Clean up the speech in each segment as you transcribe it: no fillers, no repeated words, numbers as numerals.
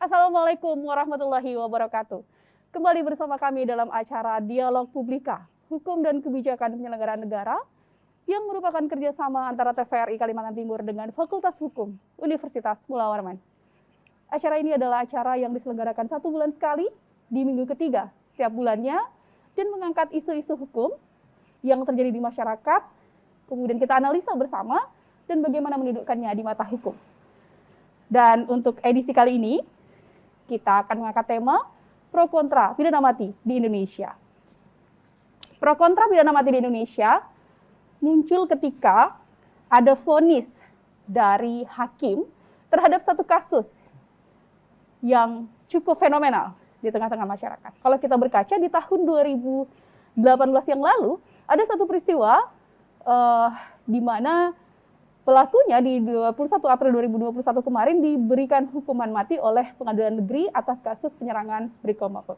Assalamualaikum warahmatullahi wabarakatuh. Kembali bersama kami dalam acara Dialog Publika, Hukum dan Kebijakan Penyelenggaraan Negara yang merupakan kerjasama antara TVRI Kalimantan Timur dengan Fakultas Hukum Universitas Mula Warman. Acara ini adalah acara yang diselenggarakan 1 bulan sekali di minggu ketiga setiap bulannya dan mengangkat isu-isu hukum yang terjadi di masyarakat, kemudian kita analisa bersama dan bagaimana mendudukkannya di mata hukum. Dan untuk edisi kali ini, kita akan mengangkat tema pro kontra pidana mati di Indonesia. Pro kontra pidana mati di Indonesia muncul ketika ada vonis dari hakim terhadap satu kasus yang cukup fenomenal di tengah-tengah masyarakat. Kalau kita berkaca di tahun 2018 yang lalu, ada satu peristiwa di mana pelakunya di 21 April 2021 kemarin diberikan hukuman mati oleh Pengadilan Negeri atas kasus penyerangan Brimob.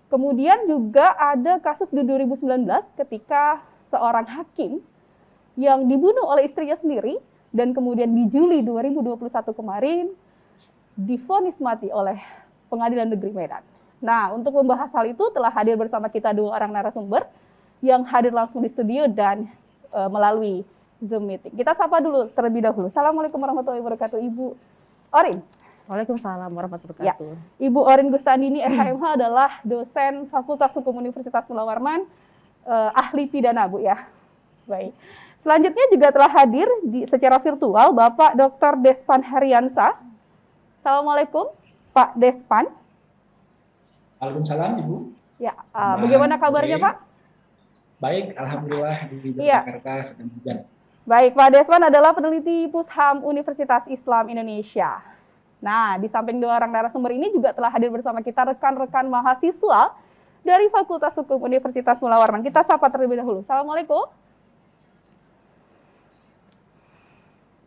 Kemudian juga ada kasus di 2019 ketika seorang hakim yang dibunuh oleh istrinya sendiri dan kemudian di Juli 2021 kemarin divonis mati oleh Pengadilan Negeri Medan. Nah, untuk membahas hal itu telah hadir bersama kita 2 orang narasumber yang hadir langsung di studio dan melalui Zoom meeting. Kita sapa dulu terlebih dahulu. Assalamualaikum warahmatullahi wabarakatuh, Ibu Orin. Waalaikumsalam warahmatullahi wabarakatuh. Ya. Ibu Orin Gustandini, SHMH adalah dosen Fakultas Hukum Universitas Mula Warman, ahli pidana, Bu ya. Baik. Selanjutnya juga telah hadir secara virtual Bapak Dr. Despan Heriansa. Assalamualaikum, Pak Despan. Waalaikumsalam, Ibu. Ya, bagaimana kabarnya, Pak? Baik, alhamdulillah di Iya. Jakarta sedang hujan. Baik, Pak Despan adalah peneliti Pusham Universitas Islam Indonesia. Nah, di samping 2 orang narasumber ini juga telah hadir bersama kita rekan-rekan mahasiswa dari Fakultas Hukum Universitas Mula Warman. Kita sapa terlebih dahulu. Assalamualaikum.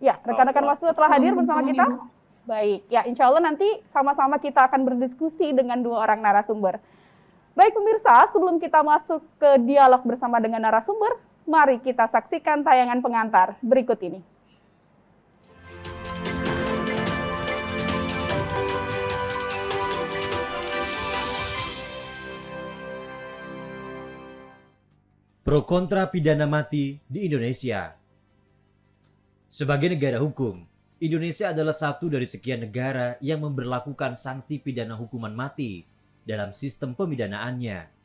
Ya, rekan-rekan mahasiswa telah hadir bersama kita. Baik, ya insya Allah nanti sama-sama kita akan berdiskusi dengan 2 orang narasumber. Baik pemirsa, sebelum kita masuk ke dialog bersama dengan narasumber, mari kita saksikan tayangan pengantar berikut ini. Pro kontra pidana mati di Indonesia. Sebagai negara hukum, Indonesia adalah satu dari sekian negara yang memberlakukan sanksi pidana hukuman mati dalam sistem pemidanaannya.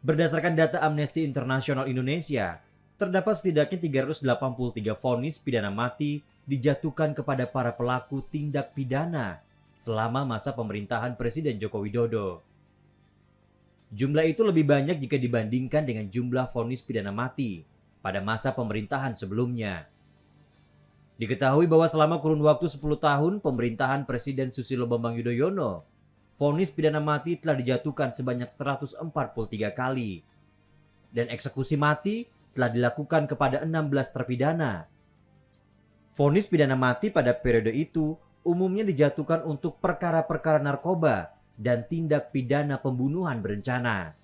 Berdasarkan data Amnesty International Indonesia, terdapat setidaknya 383 vonis pidana mati dijatuhkan kepada para pelaku tindak pidana selama masa pemerintahan Presiden Joko Widodo. Jumlah itu lebih banyak jika dibandingkan dengan jumlah vonis pidana mati pada masa pemerintahan sebelumnya. Diketahui bahwa selama kurun waktu 10 tahun pemerintahan Presiden Susilo Bambang Yudhoyono, vonis pidana mati telah dijatuhkan sebanyak 143 kali. Dan eksekusi mati telah dilakukan kepada 16 terpidana. Vonis pidana mati pada periode itu umumnya dijatuhkan untuk perkara-perkara narkoba dan tindak pidana pembunuhan berencana.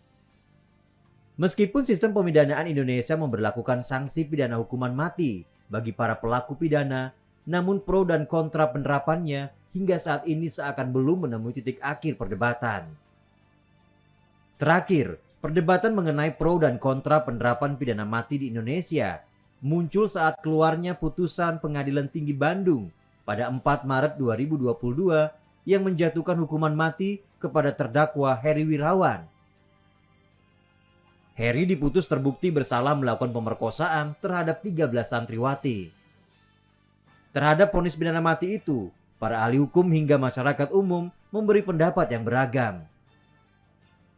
Meskipun sistem pemidanaan Indonesia memberlakukan sanksi pidana hukuman mati bagi para pelaku pidana, namun pro dan kontra penerapannya hingga saat ini seakan belum menemui titik akhir perdebatan. Terakhir, perdebatan mengenai pro dan kontra penerapan pidana mati di Indonesia muncul saat keluarnya putusan Pengadilan Tinggi Bandung pada 4 Maret 2022 yang menjatuhkan hukuman mati kepada terdakwa Heri Wirawan. Heri diputus terbukti bersalah melakukan pemerkosaan terhadap 13 santriwati. Terhadap vonis pidana mati itu, para ahli hukum hingga masyarakat umum memberi pendapat yang beragam.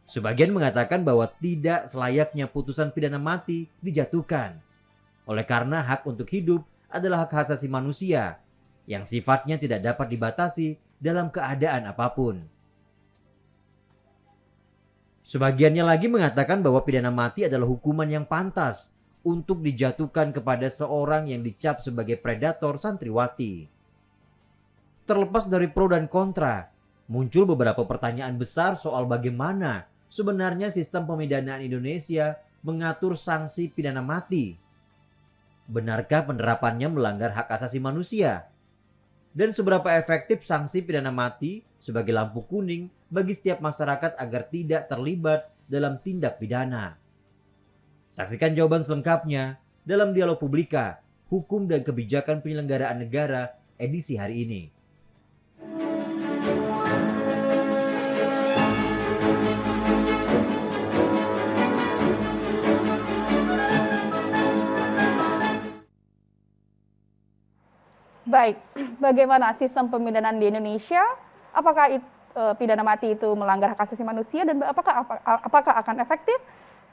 Sebagian mengatakan bahwa tidak selayaknya putusan pidana mati dijatuhkan, oleh karena hak untuk hidup adalah hak asasi manusia yang sifatnya tidak dapat dibatasi dalam keadaan apapun. Sebagiannya lagi mengatakan bahwa pidana mati adalah hukuman yang pantas untuk dijatuhkan kepada seorang yang dicap sebagai predator santriwati. Terlepas dari pro dan kontra, muncul beberapa pertanyaan besar soal bagaimana sebenarnya sistem pemidanaan Indonesia mengatur sanksi pidana mati. Benarkah penerapannya melanggar hak asasi manusia? Dan seberapa efektif sanksi pidana mati sebagai lampu kuning bagi setiap masyarakat agar tidak terlibat dalam tindak pidana? Saksikan jawaban selengkapnya dalam Dialog Publika, Hukum dan Kebijakan Penyelenggaraan Negara edisi hari ini. Baik, bagaimana sistem pemidanaan di Indonesia? Apakah pidana mati itu melanggar hak asasi manusia dan apakah akan efektif?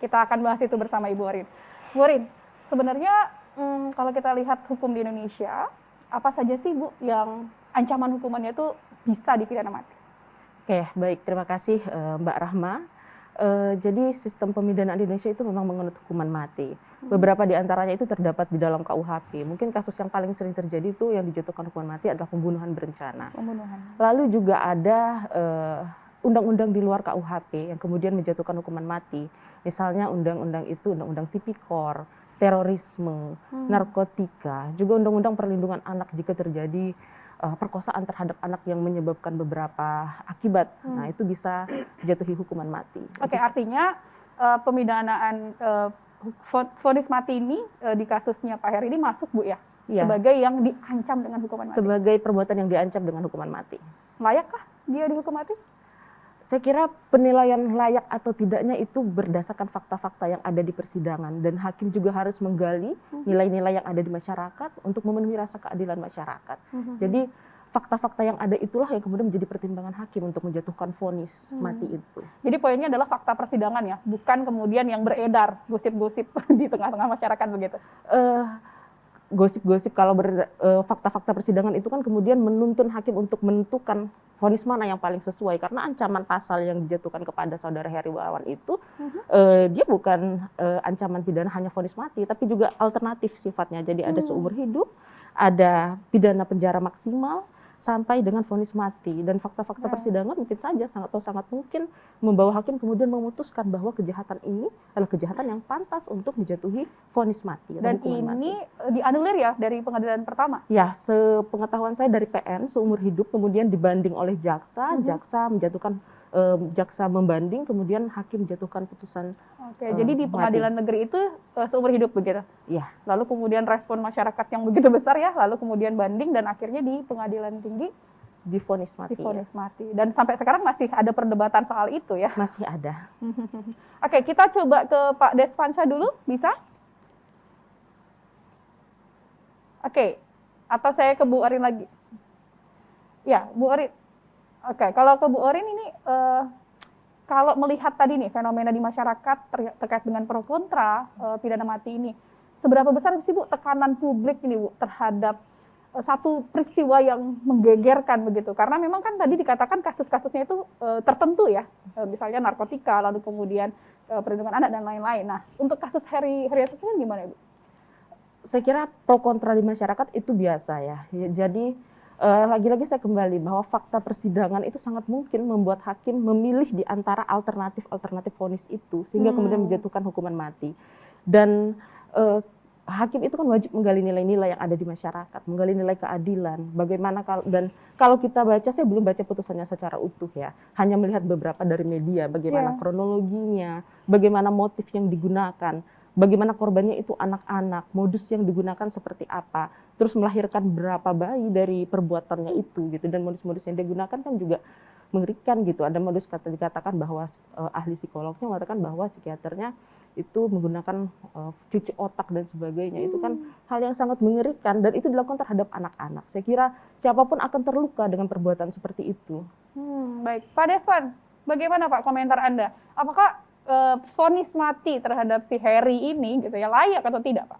Kita akan bahas itu bersama Ibu Orin. Bu Orin, sebenarnya kalau kita lihat hukum di Indonesia, apa saja sih Bu yang ancaman hukumannya itu bisa dipidana mati? Oke, baik. Terima kasih Mbak Rahma. Jadi sistem pemidanaan di Indonesia itu memang menganut hukuman mati. Beberapa di antaranya itu terdapat di dalam KUHP. Mungkin kasus yang paling sering terjadi itu yang dijatuhkan hukuman mati adalah pembunuhan berencana. Lalu juga ada undang-undang di luar KUHP yang kemudian menjatuhkan hukuman mati. Misalnya undang-undang itu undang-undang Tipikor, terorisme, narkotika, juga undang-undang perlindungan anak jika terjadi perkosaan terhadap anak yang menyebabkan beberapa akibat. Nah, itu bisa dijatuhi hukuman mati. Oke, artinya pemidanaan vonis mati ini di kasusnya Pak Heri ini masuk Bu ya? Iya. Sebagai yang diancam dengan hukuman mati. Sebagai perbuatan yang diancam dengan hukuman mati. Layakkah dia dihukum mati? Saya kira penilaian layak atau tidaknya itu berdasarkan fakta-fakta yang ada di persidangan, dan hakim juga harus menggali nilai-nilai yang ada di masyarakat untuk memenuhi rasa keadilan masyarakat. Jadi fakta-fakta yang ada itulah yang kemudian menjadi pertimbangan hakim untuk menjatuhkan vonis mati itu. Jadi poinnya adalah fakta persidangan ya, bukan kemudian yang beredar gosip-gosip di tengah-tengah masyarakat begitu. Gosip-gosip kalau fakta-fakta persidangan itu kan kemudian menuntun hakim untuk menentukan vonis mana yang paling sesuai, karena ancaman pasal yang dijatuhkan kepada saudara Heri Wirawan itu dia bukan ancaman pidana hanya vonis mati, tapi juga alternatif sifatnya. Jadi ada seumur hidup, ada pidana penjara maksimal, sampai dengan vonis mati. Dan fakta-fakta persidangan mungkin saja sangat mungkin membawa hakim kemudian memutuskan bahwa kejahatan ini adalah kejahatan yang pantas untuk dijatuhi vonis mati. Dan ini dianulir ya dari pengadilan pertama? Ya, sepengetahuan saya dari PN seumur hidup, kemudian dibanding oleh jaksa, jaksa menjatuhkan jaksa membanding, kemudian hakim menjatuhkan putusan. Oke, jadi di pengadilan negeri itu seumur hidup begitu? Iya. Lalu kemudian respon masyarakat yang begitu besar ya, lalu kemudian banding dan akhirnya di pengadilan tinggi divonis mati. Divonis mati. Dan sampai sekarang masih ada perdebatan soal itu ya? Masih ada. Oke, kita coba ke Pak Desvansya dulu, bisa? Oke, atau saya ke Bu Orin lagi? Ya, Bu Orin. Oke, kalau ke Bu Orin ini, kalau melihat tadi nih fenomena di masyarakat terkait dengan pro kontra pidana mati ini, seberapa besar sih Bu tekanan publik ini Bu terhadap satu peristiwa yang menggegerkan begitu? Karena memang kan tadi dikatakan kasus-kasusnya itu tertentu ya, misalnya narkotika, lalu kemudian perlindungan anak dan lain-lain. Nah, untuk kasus Heri ini gimana Bu? Saya kira pro kontra di masyarakat itu biasa ya. Jadi lagi-lagi saya kembali bahwa fakta persidangan itu sangat mungkin membuat hakim memilih di antara alternatif vonis itu sehingga kemudian menjatuhkan hukuman mati. Dan hakim itu kan wajib menggali nilai-nilai yang ada di masyarakat, menggali nilai keadilan. Bagaimana kalau kita baca, saya belum baca putusannya secara utuh ya, hanya melihat beberapa dari media, bagaimana kronologinya, bagaimana motif yang digunakan, bagaimana korbannya itu anak-anak, modus yang digunakan seperti apa, terus melahirkan berapa bayi dari perbuatannya itu gitu, dan modus-modus yang digunakan kan juga mengerikan gitu. Ada modus dikatakan bahwa ahli psikolognya mengatakan bahwa psikiaternya itu menggunakan cuci otak dan sebagainya. Itu kan hal yang sangat mengerikan dan itu dilakukan terhadap anak-anak. Saya kira siapapun akan terluka dengan perbuatan seperti itu. Baik, Pak Desvan, bagaimana Pak komentar Anda? Apakah vonis mati terhadap si Heri ini gitu ya layak atau tidak, Pak?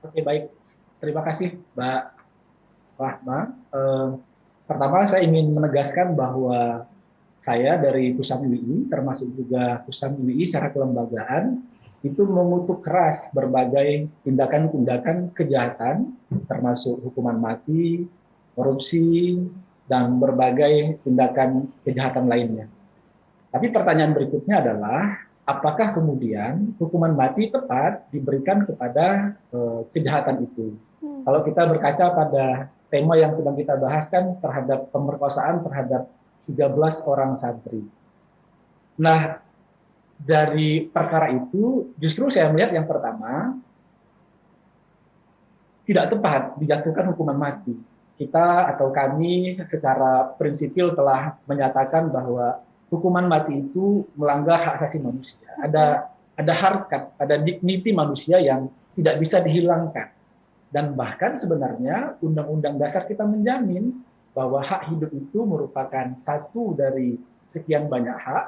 Oke, baik. Terima kasih, Mbak Rahma. Pertama, saya ingin menegaskan bahwa saya dari Pusat UII, termasuk juga Pusat UII secara kelembagaan, itu mengutuk keras berbagai tindakan-tindakan kejahatan, termasuk hukuman mati, korupsi, dan berbagai tindakan kejahatan lainnya. Tapi pertanyaan berikutnya adalah, apakah kemudian hukuman mati tepat diberikan kepada kejahatan itu. Kalau kita berkaca pada tema yang sedang kita bahas kan terhadap pemerkosaan terhadap 13 orang santri. Nah, dari perkara itu justru saya melihat yang pertama tidak tepat dijatuhkan hukuman mati. Kita atau kami secara prinsipil telah menyatakan bahwa hukuman mati itu melanggar hak asasi manusia. Ada harkat, ada dignity manusia yang tidak bisa dihilangkan. Dan bahkan sebenarnya Undang-Undang Dasar kita menjamin bahwa hak hidup itu merupakan satu dari sekian banyak hak,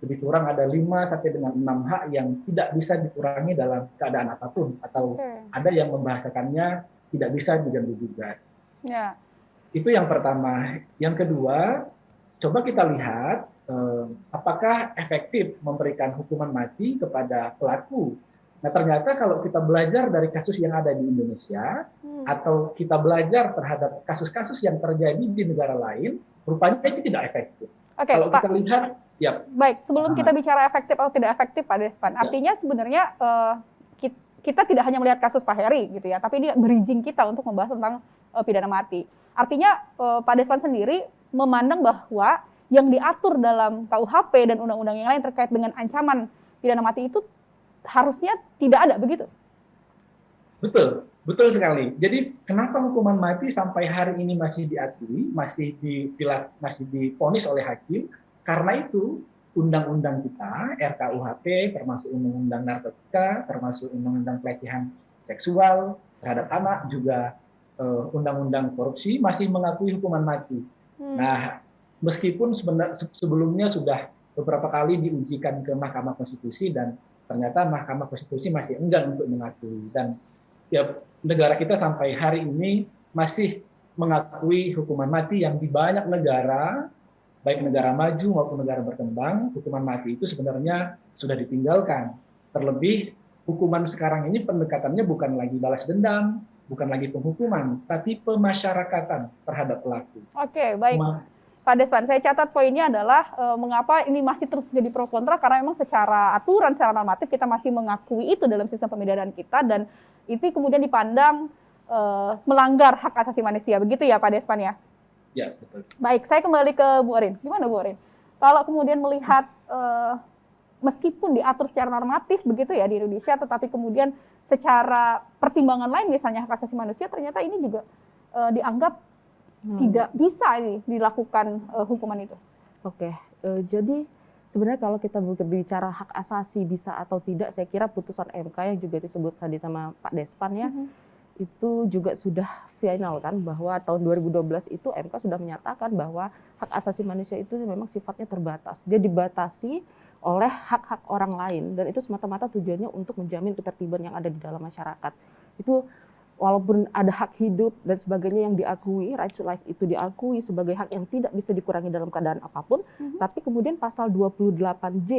lebih kurang ada 5 sampai dengan 6 hak yang tidak bisa dikurangi dalam keadaan apapun, atau ada yang membahasakannya tidak bisa diganggu-gugat. Ya. Itu yang pertama. Yang kedua, coba kita lihat apakah efektif memberikan hukuman mati kepada pelaku. Nah, ternyata kalau kita belajar dari kasus yang ada di Indonesia, atau kita belajar terhadap kasus-kasus yang terjadi di negara lain, rupanya itu tidak efektif. Oke, kalau Pak. kita lihat, ya. Baik, sebelum kita bicara efektif atau tidak efektif, Pak Desvan, artinya sebenarnya kita tidak hanya melihat kasus Pak Heri gitu ya, tapi ini bridging kita untuk membahas tentang pidana mati. Artinya Pak Desvan sendiri memandang bahwa yang diatur dalam KUHP dan undang-undang yang lain terkait dengan ancaman pidana mati itu harusnya tidak ada, begitu? Betul, betul sekali. Jadi kenapa hukuman mati sampai hari ini masih diakui, masih divonis oleh hakim? Karena itu undang-undang kita, RKUHP, termasuk undang-undang narkotika, termasuk undang-undang pelecehan seksual terhadap anak, juga undang-undang korupsi masih mengakui hukuman mati. Nah, meskipun sebelumnya sudah beberapa kali diujikan ke Mahkamah Konstitusi dan ternyata Mahkamah Konstitusi masih enggan untuk mengakui, dan ya negara kita sampai hari ini masih mengakui hukuman mati yang di banyak negara, baik negara maju maupun negara berkembang, hukuman mati itu sebenarnya sudah ditinggalkan. Terlebih hukuman sekarang ini pendekatannya bukan lagi balas dendam, bukan lagi penghukuman, tapi pemasyarakatan terhadap pelaku. Oke, baik. Pak Desvan, saya catat poinnya adalah mengapa ini masih terus jadi pro kontra, karena memang secara aturan, secara normatif kita masih mengakui itu dalam sistem pemidanaan kita, dan itu kemudian dipandang melanggar hak asasi manusia. Begitu ya Pak Desvan ya? Ya, betul. Baik, saya kembali ke Bu Orin. Gimana Bu Orin? Kalau kemudian melihat meskipun diatur secara normatif begitu ya di Indonesia, tetapi kemudian secara pertimbangan lain misalnya hak asasi manusia, ternyata ini juga dianggap tidak bisa ini dilakukan hukuman itu. Oke, jadi sebenarnya kalau kita berbicara hak asasi bisa atau tidak, saya kira putusan MK yang juga disebut tadi sama Pak Desvan ya, itu juga sudah final kan, bahwa tahun 2012 itu MK sudah menyatakan bahwa hak asasi manusia itu memang sifatnya terbatas. Dia dibatasi oleh hak-hak orang lain, dan itu semata-mata tujuannya untuk menjamin ketertiban yang ada di dalam masyarakat. Itu walaupun ada hak hidup dan sebagainya yang diakui, right to life itu diakui sebagai hak yang tidak bisa dikurangi dalam keadaan apapun, tapi kemudian pasal 28J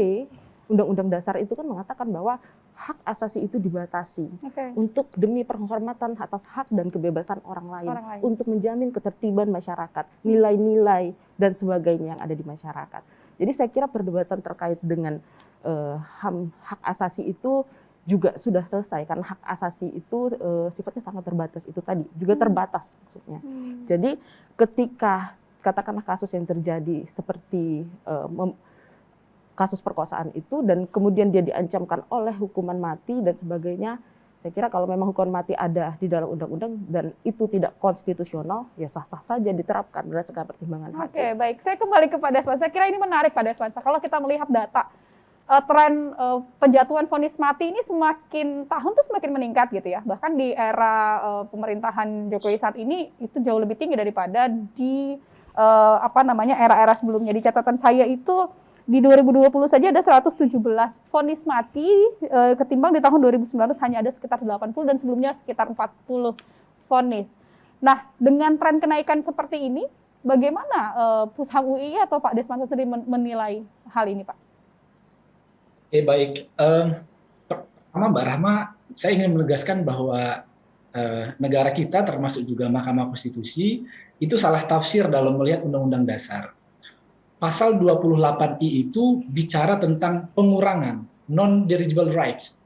Undang-Undang Dasar itu kan mengatakan bahwa hak asasi itu dibatasi untuk demi penghormatan atas hak dan kebebasan orang lain, untuk menjamin ketertiban masyarakat, nilai-nilai dan sebagainya yang ada di masyarakat. Jadi saya kira perdebatan terkait dengan hak asasi itu juga sudah selesai, karena hak asasi itu sifatnya sangat terbatas, itu tadi juga terbatas maksudnya. Jadi ketika katakanlah kasus yang terjadi seperti kasus perkosaan itu, dan kemudian dia diancamkan oleh hukuman mati dan sebagainya, saya kira kalau memang hukuman mati ada di dalam undang-undang dan itu tidak konstitusional, ya sah-sah saja diterapkan berdasarkan pertimbangan hakim. Oke, baik. Saya kembali ke Pak Desvan. Saya kira ini menarik Pak Desvan. Kalau kita melihat data, tren penjatuhan vonis mati ini semakin tahun tuh semakin meningkat gitu ya. Bahkan di era pemerintahan Jokowi saat ini itu jauh lebih tinggi daripada di era-era sebelumnya. Di catatan saya itu di 2020 saja ada 117 vonis mati, ketimbang di tahun 2019 hanya ada sekitar 80 dan sebelumnya sekitar 40 vonis. Nah, dengan tren kenaikan seperti ini, bagaimana Pusham UI atau Pak Desvan sendiri menilai hal ini, Pak? Oke, baik. Pertama, Mbak Rahma, saya ingin menegaskan bahwa negara kita termasuk juga Mahkamah Konstitusi itu salah tafsir dalam melihat Undang-Undang Dasar. Pasal 28I itu bicara tentang pengurangan non-dirigible rights,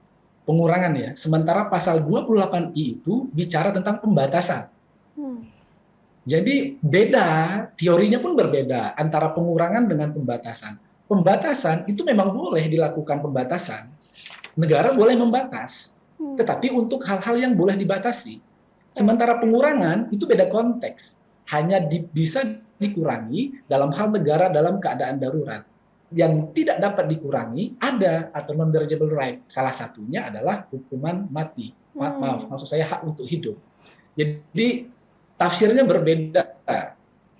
pengurangan ya. Sementara pasal 28I itu bicara tentang pembatasan. Jadi beda, teorinya pun berbeda antara pengurangan dengan pembatasan. Pembatasan itu memang boleh dilakukan pembatasan. Negara boleh membatas, tetapi untuk hal-hal yang boleh dibatasi. Sementara pengurangan itu beda konteks. Hanya bisa dikurangi dalam hal negara dalam keadaan darurat. Yang tidak dapat dikurangi ada atau non-dirigible right. Salah satunya adalah hukuman mati. Maaf, maksud saya hak untuk hidup. Jadi tafsirnya berbeda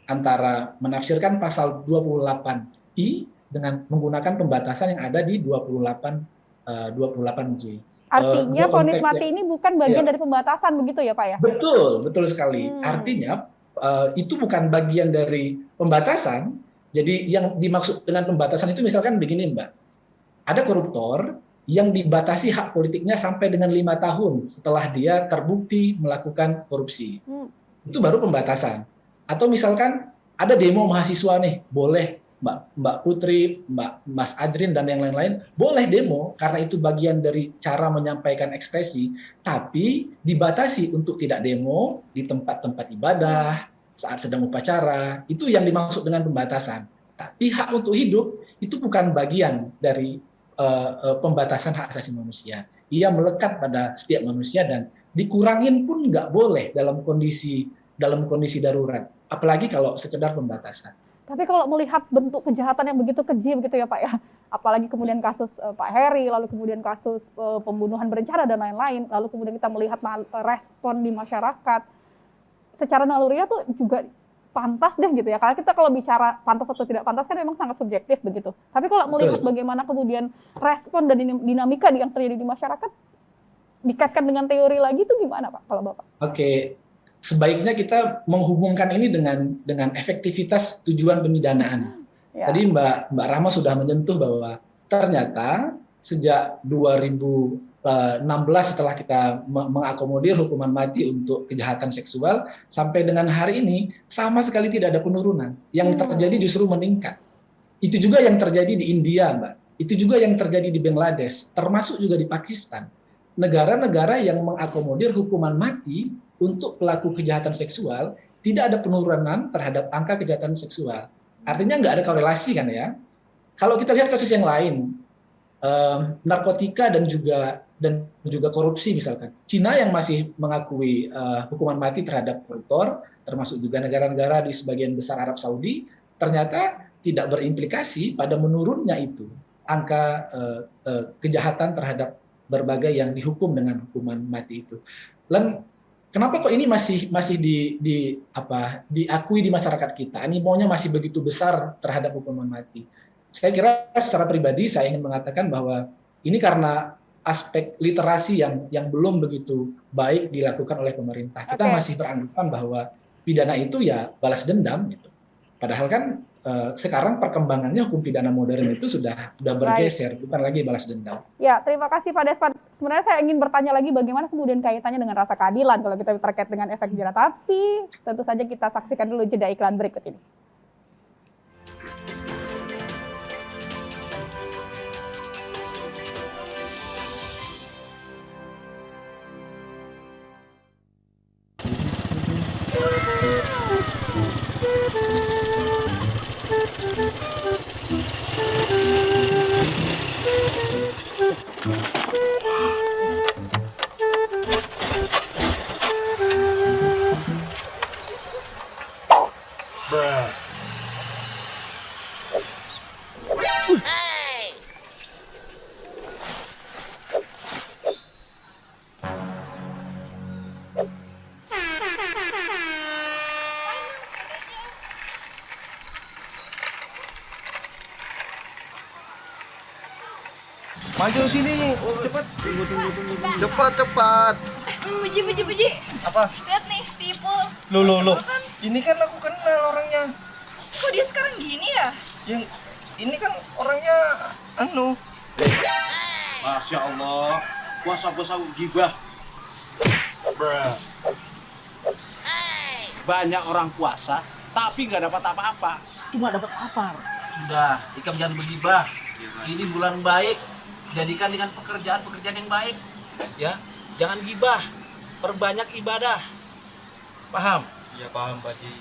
antara menafsirkan pasal 28I dengan menggunakan pembatasan yang ada di 28J. Artinya vonis mati ini bukan bagian dari pembatasan begitu ya Pak ya? Betul, betul sekali. Artinya itu bukan bagian dari pembatasan. Jadi yang dimaksud dengan pembatasan itu misalkan begini Mbak, ada koruptor yang dibatasi hak politiknya sampai dengan 5 tahun setelah dia terbukti melakukan korupsi. Itu baru pembatasan. Atau misalkan ada demo mahasiswa nih, boleh Mbak Putri, Mas Ajrin dan yang lain-lain, boleh demo karena itu bagian dari cara menyampaikan ekspresi, tapi dibatasi untuk tidak demo di tempat-tempat ibadah, saat sedang upacara, itu yang dimaksud dengan pembatasan. Tapi hak untuk hidup itu bukan bagian dari pembatasan hak asasi manusia. Ia melekat pada setiap manusia dan dikurangin pun nggak boleh dalam kondisi darurat. Apalagi kalau sekedar pembatasan. Tapi kalau melihat bentuk kejahatan yang begitu keji begitu ya Pak ya, apalagi kemudian kasus Pak Heri, lalu kemudian kasus pembunuhan berencana dan lain-lain, lalu kemudian kita melihat respon di masyarakat, secara naluriah tuh juga pantas deh gitu ya. Karena kita kalau bicara pantas atau tidak pantas kan memang sangat subjektif begitu. Tapi kalau melihat bagaimana kemudian respon dan dinamika yang terjadi di masyarakat, dikaitkan dengan teori lagi itu gimana Pak kalau Bapak? Oke, sebaiknya kita menghubungkan ini dengan efektivitas tujuan pemidanaan. Ya. Tadi Mbak Rahma sudah menyentuh bahwa ternyata sejak 2016 setelah kita mengakomodir hukuman mati untuk kejahatan seksual, sampai dengan hari ini sama sekali tidak ada penurunan. Yang terjadi justru meningkat. Itu juga yang terjadi di India, Mbak. Itu juga yang terjadi di Bangladesh, termasuk juga di Pakistan. Negara-negara yang mengakomodir hukuman mati untuk pelaku kejahatan seksual, tidak ada penurunan terhadap angka kejahatan seksual. Artinya nggak ada korelasi kan ya. Kalau kita lihat kasus yang lain, narkotika dan juga korupsi misalkan. Cina yang masih mengakui hukuman mati terhadap koruptor, termasuk juga negara-negara di sebagian besar Arab Saudi, ternyata tidak berimplikasi pada menurunnya itu angka kejahatan terhadap berbagai yang dihukum dengan hukuman mati itu. Dan kenapa kok ini masih diakui di masyarakat kita? Animonya masih begitu besar terhadap hukuman mati. Saya kira secara pribadi saya ingin mengatakan bahwa ini karena aspek literasi yang belum begitu baik dilakukan oleh pemerintah. Kita masih beranggapan bahwa pidana itu ya balas dendam gitu. Padahal kan sekarang perkembangannya hukum pidana modern itu sudah bergeser, bukan lagi balas dendam. Ya, terima kasih Pak Desvan. Sebenarnya saya ingin bertanya lagi bagaimana kemudian kaitannya dengan rasa keadilan kalau kita terkait dengan efek jerah. Tapi tentu saja kita saksikan dulu jeda iklan berikut ini. Maju sini, cepat. Cepat. Puji. Apa? Lihat nih, si Ipul. Loh. Ini kan aku kenal orangnya. Kok dia sekarang gini ya? Yang ini kan orangnya Masya Allah, puasa-puasa gibah. Banyak orang puasa, tapi nggak dapat apa-apa. Cuma dapat lapar. Sudah, Ikam jangan bergibah. Ini bulan baik. jadikan dengan pekerjaan-pekerjaan yang baik. Ya, jangan gibah, perbanyak ibadah. Paham? Iya paham Pak Ji.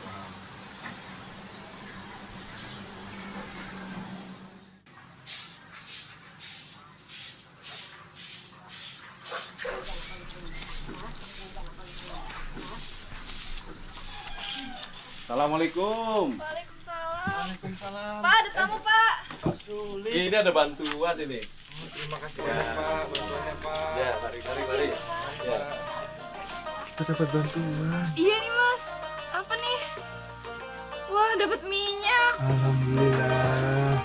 Assalamualaikum. Waalaikumsalam. Pak, ada tamu, Pak. Ini ada bantuan ini. Terima kasih banyak Pak, bantuannya Pak. Ya, mari. Ya. Kita dapat bantuan. Iya nih, Mas. Apa nih? Wah, dapat minyak. Alhamdulillah.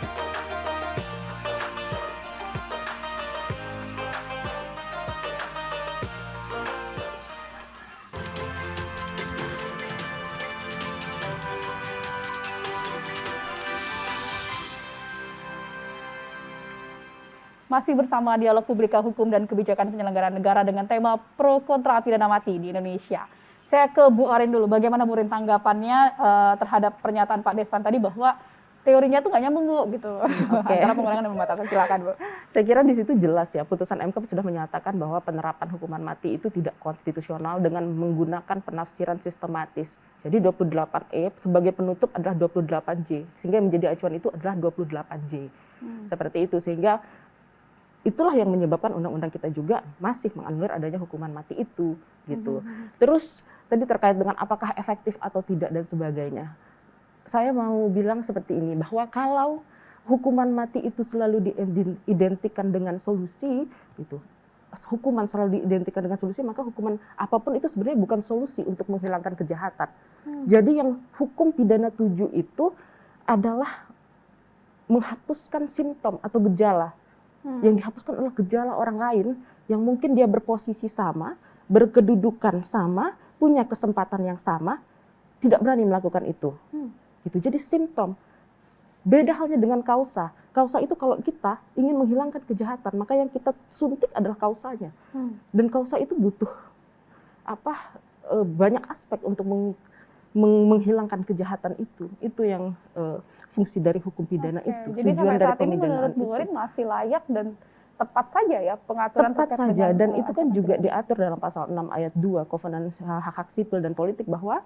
Masih bersama Dialog Publika Hukum dan Kebijakan Penyelenggaraan Negara dengan tema pro kontra pidana mati di Indonesia. Saya ke Bu Orin dulu. Bagaimana Bu Orin tanggapannya terhadap pernyataan Pak Desvan tadi bahwa teorinya tuh nggak nyambung Bu gitu. Antara pengurangan dan pembatasan. Silakan Bu. Saya kira di situ jelas ya, putusan MK sudah menyatakan bahwa penerapan hukuman mati itu tidak konstitusional dengan menggunakan penafsiran sistematis. Jadi 28E sebagai penutup adalah 28J, sehingga yang menjadi acuan itu adalah 28J. Seperti itu, sehingga itulah yang menyebabkan undang-undang kita juga masih menganulir adanya hukuman mati itu gitu. Terus tadi terkait dengan apakah efektif atau tidak dan sebagainya. Saya mau bilang seperti ini, bahwa kalau hukuman mati itu selalu diidentikan dengan solusi gitu. Hukuman selalu diidentikan dengan solusi, maka hukuman apapun itu sebenarnya bukan solusi untuk menghilangkan kejahatan. Jadi yang hukum pidana 7 itu adalah menghapuskan simptom atau gejala. Yang dihapuskan adalah gejala orang lain yang mungkin dia berposisi sama, berkedudukan sama, punya kesempatan yang sama, tidak berani melakukan itu. Gitu. Jadi simptom. Beda halnya dengan kausa. Kausa itu kalau kita ingin menghilangkan kejahatan, maka yang kita suntik adalah kausanya. Dan kausa itu butuh banyak aspek untuk menghilangkan kejahatan itu. Itu yang fungsi dari hukum pidana itu. Jadi tujuan sampai dari saat ini menurut Bu Orin masih layak dan tepat saja ya pengaturan tepat terkait saja, dengan, dan itu kan juga pidana. diatur dalam pasal 6 ayat 2 Kovenan Hak-Hak Sipil dan Politik, bahwa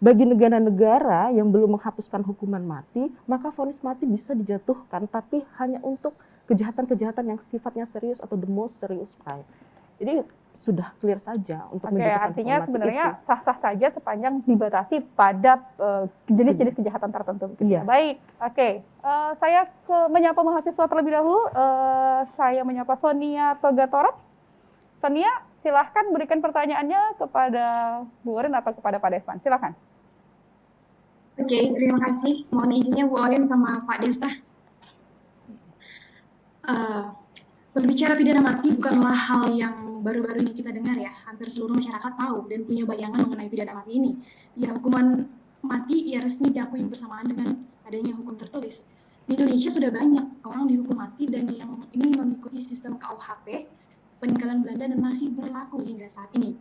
bagi negara-negara yang belum menghapuskan hukuman mati, maka vonis mati bisa dijatuhkan, tapi hanya untuk kejahatan-kejahatan yang sifatnya serius atau the most serious crime. Jadi sudah clear saja untuk menjatuhkan Artinya hukuman mati sebenarnya itu. sah-sah saja sepanjang dibatasi pada jenis-jenis kejahatan tertentu. Iya. Baik, oke. Saya menyapa mahasiswa terlebih dahulu. Saya menyapa Sonia Togatorap. Sonia, silahkan berikan pertanyaannya kepada Bu Orin atau kepada Pak Desvan. Silahkan. Oke, terima kasih. Mohon izinnya Bu Orin sama Pak Desta. Berbicara pidana mati bukanlah hal yang baru-baru ini kita dengar ya. Hampir seluruh masyarakat tahu dan punya bayangan mengenai pidana mati ini. Ya, hukuman mati ya resmi diakui bersamaan dengan adanya hukum tertulis. Di Indonesia sudah banyak orang dihukum mati dan yang ini mengikuti sistem KUHP peninggalan Belanda dan masih berlaku hingga saat ini.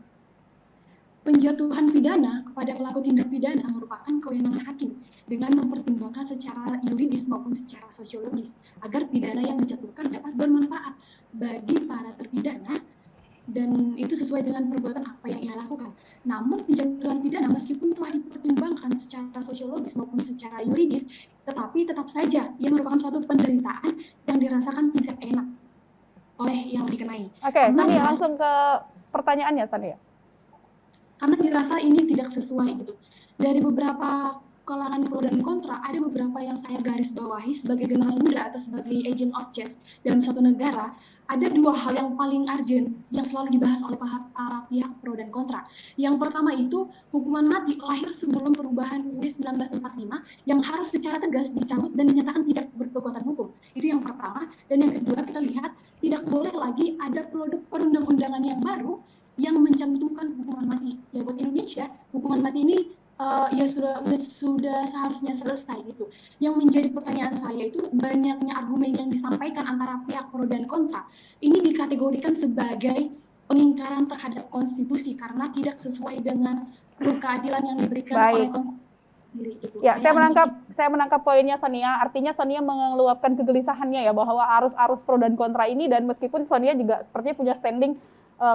Penjatuhan pidana kepada pelaku tindak pidana merupakan kewenangan hakim dengan mempertimbangkan secara yuridis maupun secara sosiologis agar pidana yang dijatuhkan dapat bermanfaat bagi para terpidana dan itu sesuai dengan perbuatan apa yang ia lakukan. Namun penjatuhan pidana meskipun telah dipertimbangkan secara sosiologis maupun secara yuridis, tetapi tetap saja ia merupakan suatu penderitaan yang dirasakan tidak enak oleh yang dikenai. Oke, Sania langsung ke pertanyaannya, Sania. Karena dirasa ini tidak sesuai gitu. Dari beberapa kalangan pro dan kontra, ada beberapa yang saya garis bawahi sebagai generasi muda atau sebagai agent of change dalam suatu negara. Ada dua hal yang paling urgent yang selalu dibahas oleh para pihak pro dan kontra. Yang pertama itu hukuman mati lahir sebelum perubahan UUD 1945 yang harus secara tegas dicabut dan dinyatakan tidak berkekuatan hukum. Itu yang pertama. Dan yang kedua kita lihat tidak boleh lagi ada produk perundang-undangan yang baru yang mencantumkan hukuman mati. Ya buat Indonesia, hukuman mati ini ya sudah seharusnya selesai gitu. Yang menjadi pertanyaan saya itu banyaknya argumen yang disampaikan antara pihak pro dan kontra. Ini dikategorikan sebagai pengingkaran terhadap konstitusi karena tidak sesuai dengan keadilan yang diberikan oleh konstitusi. diri Ibu. Ya, saya ingin menangkap poinnya Sonia. Artinya Sonia mengeluapkan kegelisahannya ya bahwa arus-arus pro dan kontra ini, dan meskipun Sonia juga sepertinya punya standing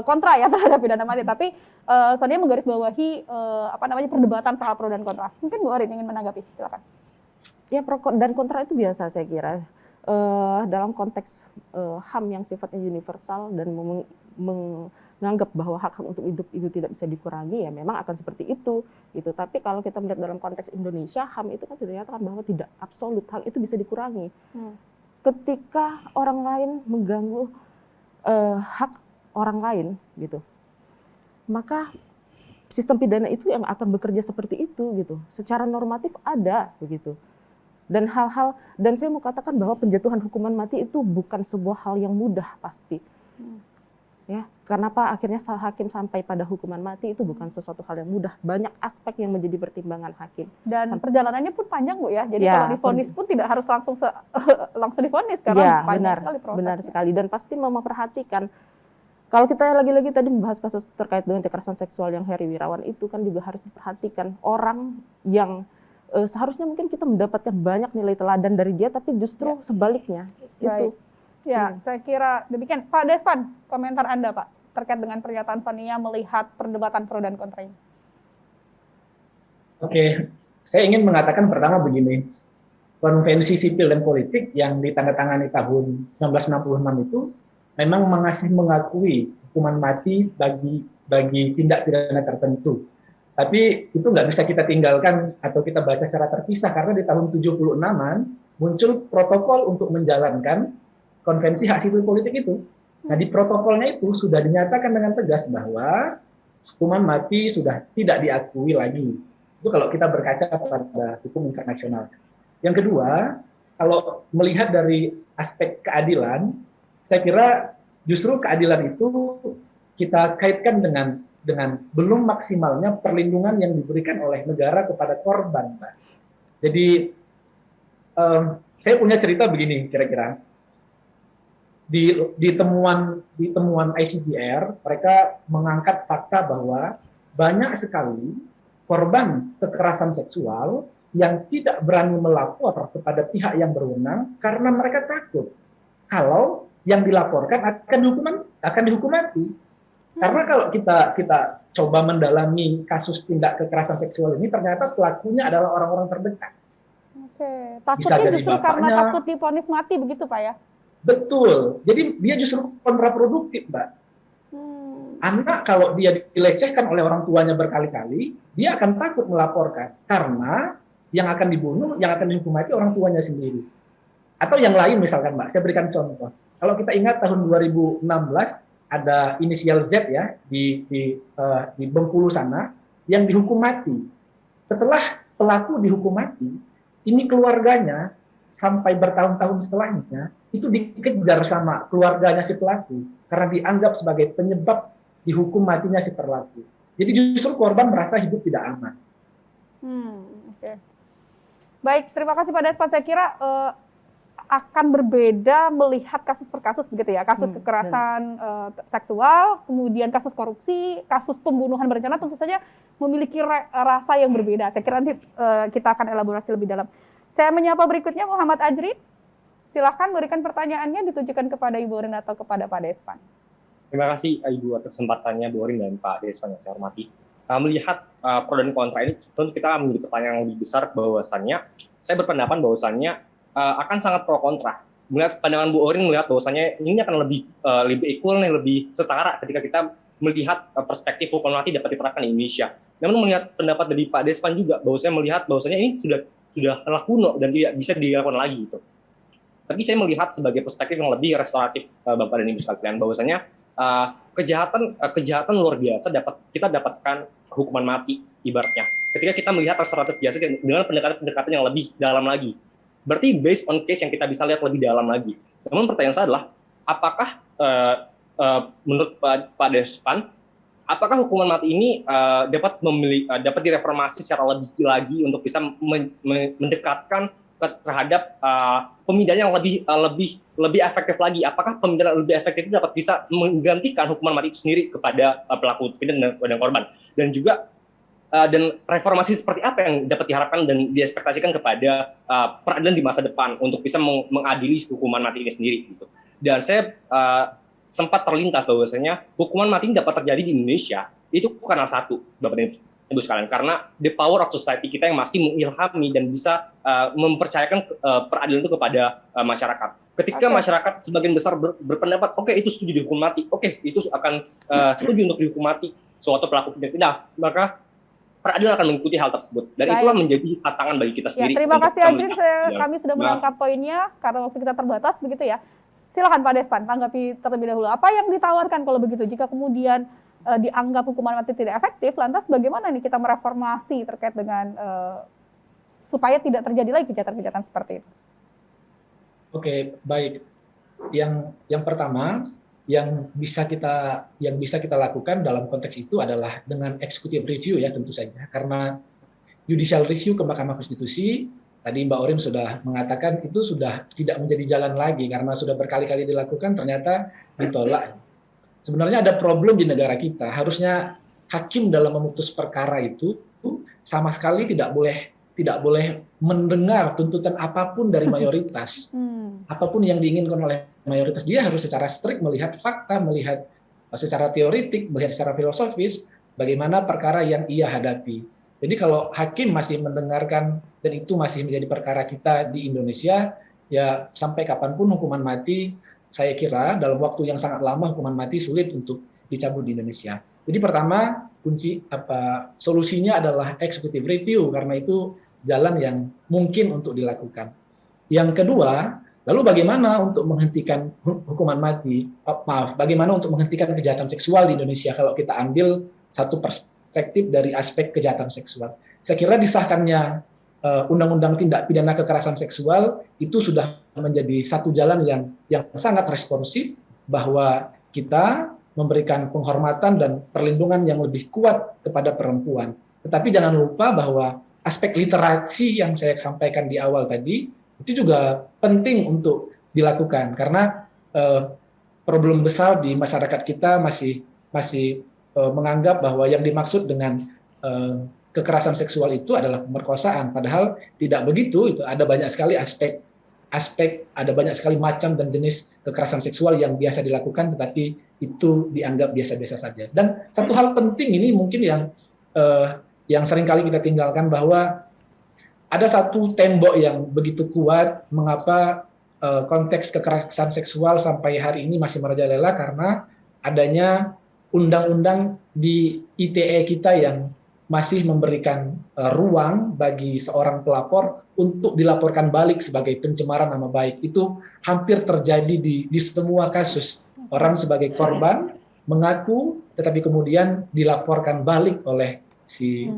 kontra ya terhadap pidana mati, tapi Sonia menggarisbawahi perdebatan soal pro dan kontra. Mungkin Bu Orin ingin menanggapi, silakan. Ya, pro dan kontra itu biasa saya kira. Dalam konteks HAM yang sifatnya universal dan menganggap bahwa hak untuk hidup itu tidak bisa dikurangi, ya memang akan seperti itu gitu. Tapi kalau kita melihat dalam konteks Indonesia, HAM itu kan sudah dinyatakan bahwa tidak absolut, hak itu bisa dikurangi. Ketika orang lain mengganggu hak orang lain gitu, maka sistem pidana itu yang akan bekerja seperti itu gitu. Secara normatif ada begitu. Dan saya mau katakan bahwa penjatuhan hukuman mati itu bukan sebuah hal yang mudah pasti. Ya, kenapa akhirnya hakim sampai pada hukuman mati itu bukan sesuatu hal yang mudah. Banyak aspek yang menjadi pertimbangan hakim. Dan perjalanannya pun panjang, Bu ya. Jadi Ya, kalau divonis pun tidak harus langsung divonis karena ya, panjang sekali prosesnya. benar sekali. Dan pasti memperhatikan, kalau kita lagi-lagi tadi membahas kasus terkait dengan kekerasan seksual yang Heri Wirawan itu kan juga harus diperhatikan orang yang seharusnya mungkin kita mendapatkan banyak nilai teladan dari dia, tapi justru sebaliknya. Itu. Ya, saya kira demikian. Pak Desvan, komentar Anda Pak terkait dengan pernyataan Sonia melihat perdebatan pro dan kontra ini. Oke, saya ingin mengatakan pertama begini, konvensi sipil dan politik yang ditandatangani tahun 1966 itu memang masih mengakui hukuman mati bagi tindak pidana tertentu. Tapi itu nggak bisa kita tinggalkan atau kita baca secara terpisah, karena di tahun 76-an muncul protokol untuk menjalankan konvensi hak sipil politik itu. Nah, di protokolnya itu sudah dinyatakan dengan tegas bahwa hukuman mati sudah tidak diakui lagi. Itu kalau kita berkaca pada hukum internasional. Yang kedua, kalau melihat dari aspek keadilan, saya kira justru keadilan itu kita kaitkan dengan belum maksimalnya perlindungan yang diberikan oleh negara kepada korban, Mbak. Jadi saya punya cerita begini kira-kira. Di temuan ICJR, mereka mengangkat fakta bahwa banyak sekali korban kekerasan seksual yang tidak berani melapor kepada pihak yang berwenang karena mereka takut kalau yang dilaporkan akan dihukum mati. Karena kalau kita coba mendalami kasus tindak kekerasan seksual ini, ternyata pelakunya adalah orang-orang terdekat. Oke, takutnya justru karena takut divonis mati begitu Pak ya? Betul, jadi dia justru kontraproduktif, Mbak. Anak kalau dia dilecehkan oleh orang tuanya berkali-kali, dia akan takut melaporkan karena yang akan dibunuh, yang akan dihukum mati orang tuanya sendiri. Atau yang lain misalkan, Mbak, saya berikan contoh. Kalau kita ingat tahun 2016 ada inisial Z ya di Bengkulu sana yang dihukum mati. Setelah pelaku dihukum mati, ini keluarganya sampai bertahun-tahun setelahnya itu dikejar sama keluarganya si pelaku karena dianggap sebagai penyebab dihukum matinya si pelaku. Jadi justru korban merasa hidup tidak aman. Oke. Baik, terima kasih Pak Desvan. Saya kira akan berbeda melihat kasus per kasus begitu ya. Kasus kekerasan seksual, kemudian kasus korupsi, kasus pembunuhan berencana tentu saja memiliki rasa yang berbeda. Saya kira nanti kita akan elaborasi lebih dalam. Saya menyapa berikutnya Muhammad Ajri. Silahkan berikan pertanyaannya ditujukan kepada Ibu Orin atau kepada Pak Desvan. Terima kasih Ibu atas kesempatannya, Bu Orin dan Pak Desvan yang saya hormati. Melihat pro dan kontra ini, tentu kita menjadi pertanyaan yang lebih besar bahwasannya, saya berpendapat bahwasannya akan sangat pro kontra. Melihat pandangan Bu Orin melihat bahwasannya ini akan lebih equal nih, lebih setara ketika kita melihat perspektif hukuman mati dapat diterapkan di Indonesia. Namun melihat pendapat dari Pak Desvan juga bahwasanya melihat bahwasanya ini sudah telah kuno dan tidak bisa dilakukan lagi gitu. Tapi saya melihat sebagai perspektif yang lebih restoratif, Bapak dan Ibu sekalian, bahwasanya kejahatan luar biasa kita dapatkan hukuman mati ibaratnya. Ketika kita melihat restoratif biasa dengan pendekatan yang lebih dalam lagi. Berarti based on case yang kita bisa lihat lebih dalam lagi. Namun pertanyaan saya adalah, apakah menurut Pak Desvan, apakah hukuman mati ini dapat direformasi secara lebih lagi untuk bisa mendekatkan terhadap pemindahan yang lebih efektif lagi? Apakah pemindahan yang lebih efektif itu dapat bisa menggantikan hukuman mati itu sendiri kepada pelaku pidana dan korban? Dan juga dan reformasi seperti apa yang dapat diharapkan dan diekspektasikan kepada peradilan di masa depan untuk bisa mengadili hukuman mati ini sendiri gitu. Dan saya sempat terlintas bahwasanya hukuman mati ini dapat terjadi di Indonesia itu karena satu, Bapak dan Ibu sekalian, karena the power of society kita yang masih mengilhami dan bisa mempercayakan peradilan itu kepada masyarakat. Ketika masyarakat sebagian besar berpendapat, oke, itu setuju dihukum mati, oke, itu akan setuju untuk dihukum mati suatu pelaku tindak pidana, maka peradilan akan mengikuti hal tersebut. Dan itulah menjadi tantangan bagi kita sendiri. Terima kasih Ajrin, kami sudah menangkap poinnya karena waktu kita terbatas begitu ya. Silakan Pak Despan, tanggapi terlebih dahulu. Apa yang ditawarkan kalau begitu jika kemudian dianggap hukuman mati tidak efektif, lantas bagaimana nih kita mereformasi terkait dengan supaya tidak terjadi lagi kejahatan-kejahatan seperti itu? Oke, baik. Yang pertama yang bisa kita lakukan dalam konteks itu adalah dengan executive review ya tentu saja, karena judicial review ke Mahkamah Konstitusi tadi Mbak Orim sudah mengatakan itu sudah tidak menjadi jalan lagi karena sudah berkali-kali dilakukan ternyata ditolak. Sebenarnya ada problem di negara kita, harusnya hakim dalam memutus perkara itu sama sekali tidak boleh mendengar tuntutan apapun dari mayoritas. Apapun yang diinginkan oleh mayoritas, dia harus secara strict melihat fakta, melihat secara teoritik, melihat secara filosofis bagaimana perkara yang ia hadapi. Jadi kalau hakim masih mendengarkan dan itu masih menjadi perkara kita di Indonesia, ya sampai kapanpun hukuman mati, saya kira dalam waktu yang sangat lama hukuman mati sulit untuk dicabut di Indonesia. Jadi pertama solusinya adalah executive review karena itu jalan yang mungkin untuk dilakukan. Yang kedua, lalu bagaimana untuk menghentikan hukuman mati? Bagaimana untuk menghentikan kejahatan seksual di Indonesia kalau kita ambil satu perspektif dari aspek kejahatan seksual. Saya kira disahkannya Undang-Undang Tindak Pidana Kekerasan Seksual itu sudah menjadi satu jalan yang sangat responsif bahwa kita memberikan penghormatan dan perlindungan yang lebih kuat kepada perempuan. Tetapi jangan lupa bahwa aspek literasi yang saya sampaikan di awal tadi itu juga penting untuk dilakukan karena problem besar di masyarakat kita masih menganggap bahwa yang dimaksud dengan kekerasan seksual itu adalah pemerkosaan, padahal tidak begitu. Itu ada banyak sekali aspek, ada banyak sekali macam dan jenis kekerasan seksual yang biasa dilakukan, tetapi itu dianggap biasa-biasa saja. Dan satu hal penting ini mungkin yang seringkali kita tinggalkan, bahwa ada satu tembok yang begitu kuat mengapa konteks kekerasan seksual sampai hari ini masih merajalela, karena adanya undang-undang di ITE kita yang masih memberikan ruang bagi seorang pelapor untuk dilaporkan balik sebagai pencemaran nama baik. Itu hampir terjadi di semua kasus. Orang sebagai korban mengaku, tetapi kemudian dilaporkan balik oleh si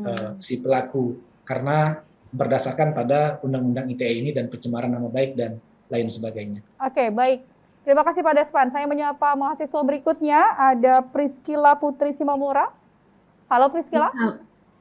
pelaku karena berdasarkan pada undang-undang ITE ini dan pencemaran nama baik dan lain sebagainya. Oke, baik. Terima kasih Pak Despan. Saya menyapa mahasiswa berikutnya, ada Priscilla Putri Simamura. Halo Priscilla.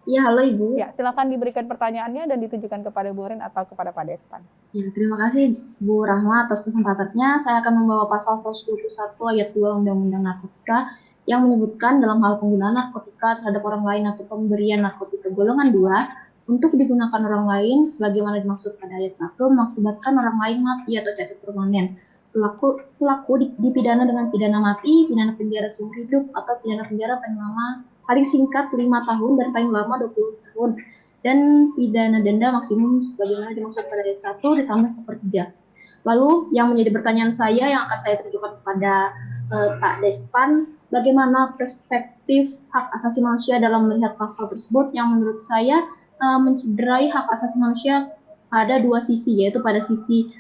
Ya, halo Ibu. Ya, silakan diberikan pertanyaannya dan ditujukan kepada Bu Orin atau kepada Pak Despan. Ya, terima kasih Bu Rahma atas kesempatannya. Saya akan membawa pasal 121 ayat 2 Undang-Undang Narkotika yang menyebutkan dalam hal penggunaan narkotika terhadap orang lain atau pemberian narkotika golongan 2 untuk digunakan orang lain sebagaimana dimaksud pada ayat 1 mengakibatkan orang lain mati atau cacat permanen. Pelaku dipidana dengan pidana mati, pidana penjara seumur hidup, atau pidana penjara paling lama paling singkat 5 tahun dan paling lama 20 tahun, dan pidana denda maksimum sebagaimana dimaksud pada ayat 1 ditambah 1/3. Lalu yang menjadi pertanyaan saya yang akan saya tunjukkan kepada Pak Despan, bagaimana perspektif hak asasi manusia dalam melihat pasal tersebut yang menurut saya mencederai hak asasi manusia pada dua sisi, yaitu pada sisi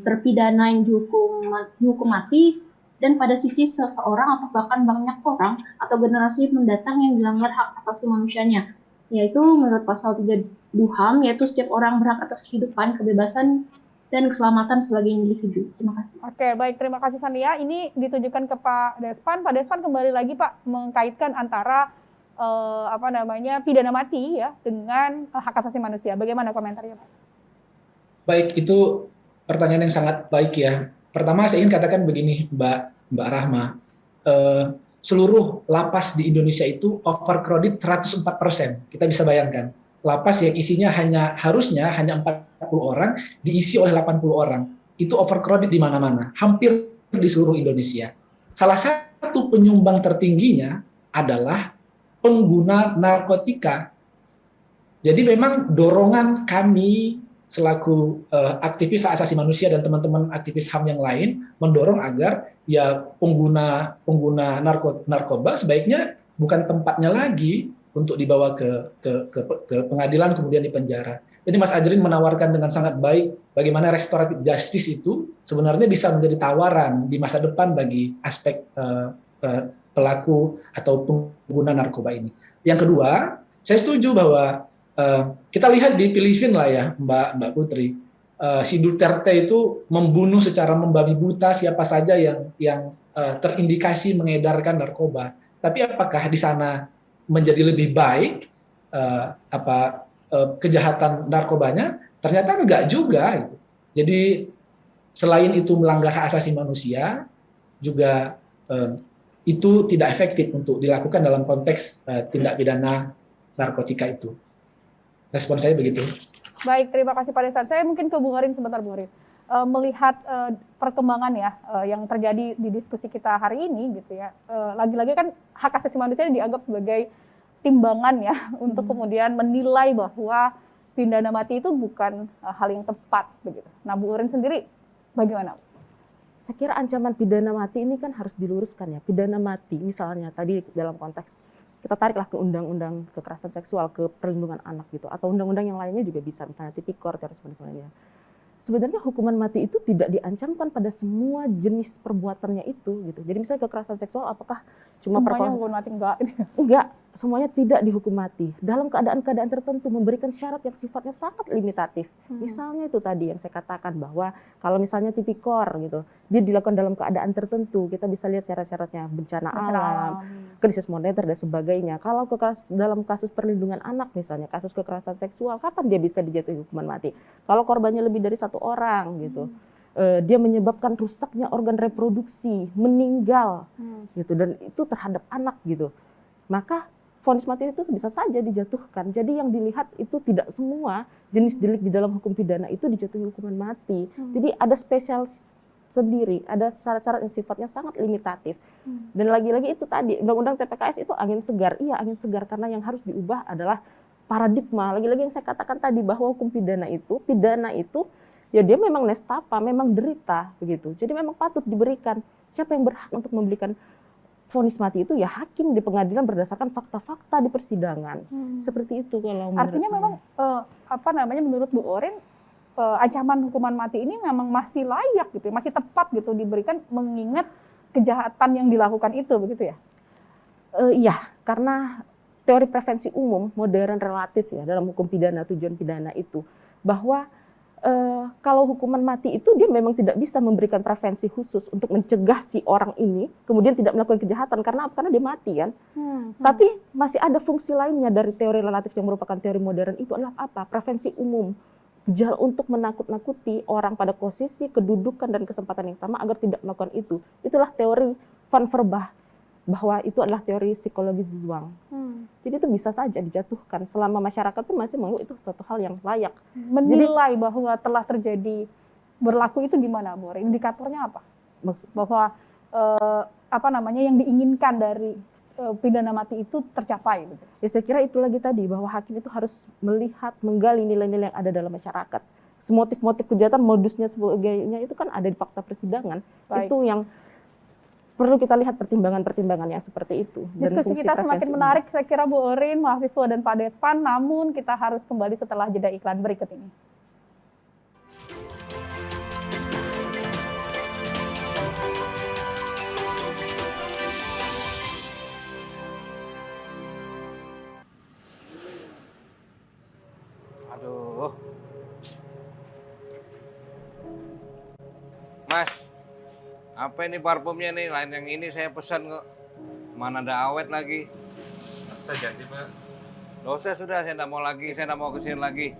terpidana yang dihukum mati, dan pada sisi seseorang atau bahkan banyak orang atau generasi mendatang yang dilanggar hak asasi manusianya, yaitu menurut pasal 3 DUHAM, yaitu setiap orang berhak atas kehidupan, kebebasan, dan keselamatan sebagai individu. Terima kasih. Oke, baik. Terima kasih Sania. Ini ditujukan ke Pak Despan. Pak Despan kembali lagi Pak mengkaitkan antara pidana mati ya dengan hak asasi manusia. Bagaimana komentarnya Pak? Baik, itu pertanyaan yang sangat baik ya. Pertama saya ingin katakan begini Mbak Rahma, seluruh lapas di Indonesia itu overcrowded 104%. Kita bisa bayangkan, lapas yang isinya harusnya hanya 40 orang, diisi oleh 80 orang. Itu overcrowded di mana-mana, hampir di seluruh Indonesia. Salah satu penyumbang tertingginya adalah pengguna narkotika. Jadi memang dorongan kami selaku aktivis hak asasi manusia dan teman-teman aktivis HAM yang lain mendorong agar ya pengguna narkoba sebaiknya bukan tempatnya lagi untuk dibawa ke pengadilan kemudian dipenjara. Jadi Mas Ajrin menawarkan dengan sangat baik bagaimana restoratif justice itu sebenarnya bisa menjadi tawaran di masa depan bagi aspek pelaku atau pengguna narkoba ini. Yang kedua, saya setuju bahwa kita lihat di Filipina lah ya, Mbak Putri, si Duterte itu membunuh secara membabi buta siapa saja yang terindikasi mengedarkan narkoba. Tapi apakah di sana menjadi lebih baik kejahatan narkobanya? Ternyata enggak juga. Gitu. Jadi selain itu melanggar hak asasi manusia, juga itu tidak efektif untuk dilakukan dalam konteks tindak pidana narkotika itu. Respon saya begitu. Baik, terima kasih Pak Desan. Saya mungkin ke Bung Orin sebentar, Bung Orin. Melihat perkembangan ya yang terjadi di diskusi kita hari ini gitu ya. Lagi-lagi kan hak asasi manusia dianggap sebagai timbangan ya untuk kemudian menilai bahwa pidana mati itu bukan hal yang tepat begitu. Nah, Bung Orin sendiri bagaimana? Saya kira ancaman pidana mati ini kan harus diluruskan ya. Pidana mati misalnya tadi dalam konteks kita tariklah ke undang-undang kekerasan seksual, ke perlindungan anak gitu, atau undang-undang yang lainnya juga bisa, misalnya tipikor, terorisme dan sebagainya. Sebenarnya hukuman mati itu tidak diancamkan pada semua jenis perbuatannya itu gitu. Jadi misalnya kekerasan seksual apakah cuma semuanya hukuman mati enggak? Enggak, semuanya tidak dihukum mati. Dalam keadaan-keadaan tertentu memberikan syarat yang sifatnya sangat limitatif. Misalnya itu tadi yang saya katakan bahwa kalau misalnya tipikor gitu, dia dilakukan dalam keadaan tertentu, kita bisa lihat syarat-syaratnya bencana alam, krisis moneter dan sebagainya. Kalau dalam kasus perlindungan anak misalnya, kasus kekerasan seksual, kapan dia bisa dijatuhi hukuman mati? Kalau korbannya lebih dari 1 orang gitu. Dia menyebabkan rusaknya organ reproduksi, meninggal gitu, dan itu terhadap anak gitu. Maka vonis mati itu bisa saja dijatuhkan. Jadi yang dilihat itu tidak semua jenis delik di dalam hukum pidana itu dijatuhi hukuman mati. Jadi ada spesial sendiri, ada syarat-syarat yang sifatnya sangat limitatif. Dan lagi-lagi itu tadi, undang-undang TPKS itu angin segar. Iya, angin segar, karena yang harus diubah adalah paradigma. Lagi-lagi yang saya katakan tadi bahwa hukum pidana itu ya dia memang nestapa, memang derita begitu. Jadi memang patut diberikan. Siapa yang berhak untuk memberikan vonis mati itu ya hakim di pengadilan berdasarkan fakta-fakta di persidangan. Seperti itu kalau menurut Artinya saya. memang menurut Bu Orin ancaman hukuman mati ini memang masih layak gitu, masih tepat gitu diberikan mengingat kejahatan yang dilakukan itu begitu ya? Iya, karena teori prevensi umum modern relatif ya dalam hukum pidana, tujuan pidana itu bahwa kalau hukuman mati itu dia memang tidak bisa memberikan prevensi khusus untuk mencegah si orang ini kemudian tidak melakukan kejahatan karena dia mati kan. Tapi masih ada fungsi lainnya dari teori relatif yang merupakan teori modern itu adalah apa? Prevensi umum. Untuk menakut-nakuti orang pada posisi, kedudukan dan kesempatan yang sama agar tidak melakukan itu. Itulah teori Van Verbach, bahwa itu adalah teori psikologi Zhuang. Jadi itu bisa saja dijatuhkan selama masyarakat itu masih menganggap itu suatu hal yang layak. Menilai bahwa telah terjadi berlaku itu gimana, Bu? Indikatornya apa? Bahwa yang diinginkan dari pidana mati itu tercapai. Gitu. Ya saya kira itu lagi tadi bahwa hakim itu harus melihat, menggali nilai-nilai yang ada dalam masyarakat. Motif-motif kejahatan, modusnya sebagainya itu kan ada di fakta persidangan. Baik. Itu yang perlu kita lihat pertimbangan-pertimbangan yang seperti itu. Diskusi kita semakin menarik, saya kira Bu Orin, mahasiswa dan Pak Desvan, namun kita harus kembali setelah jeda iklan berikut ini. Aduh. Mas, apa ini parfumnya nih? Lain yang ini saya pesan kok. Mana ada awet lagi. Saya ganti, Pak. Loh, sudah, saya tidak mau lagi. Saya tidak mau kesini lagi.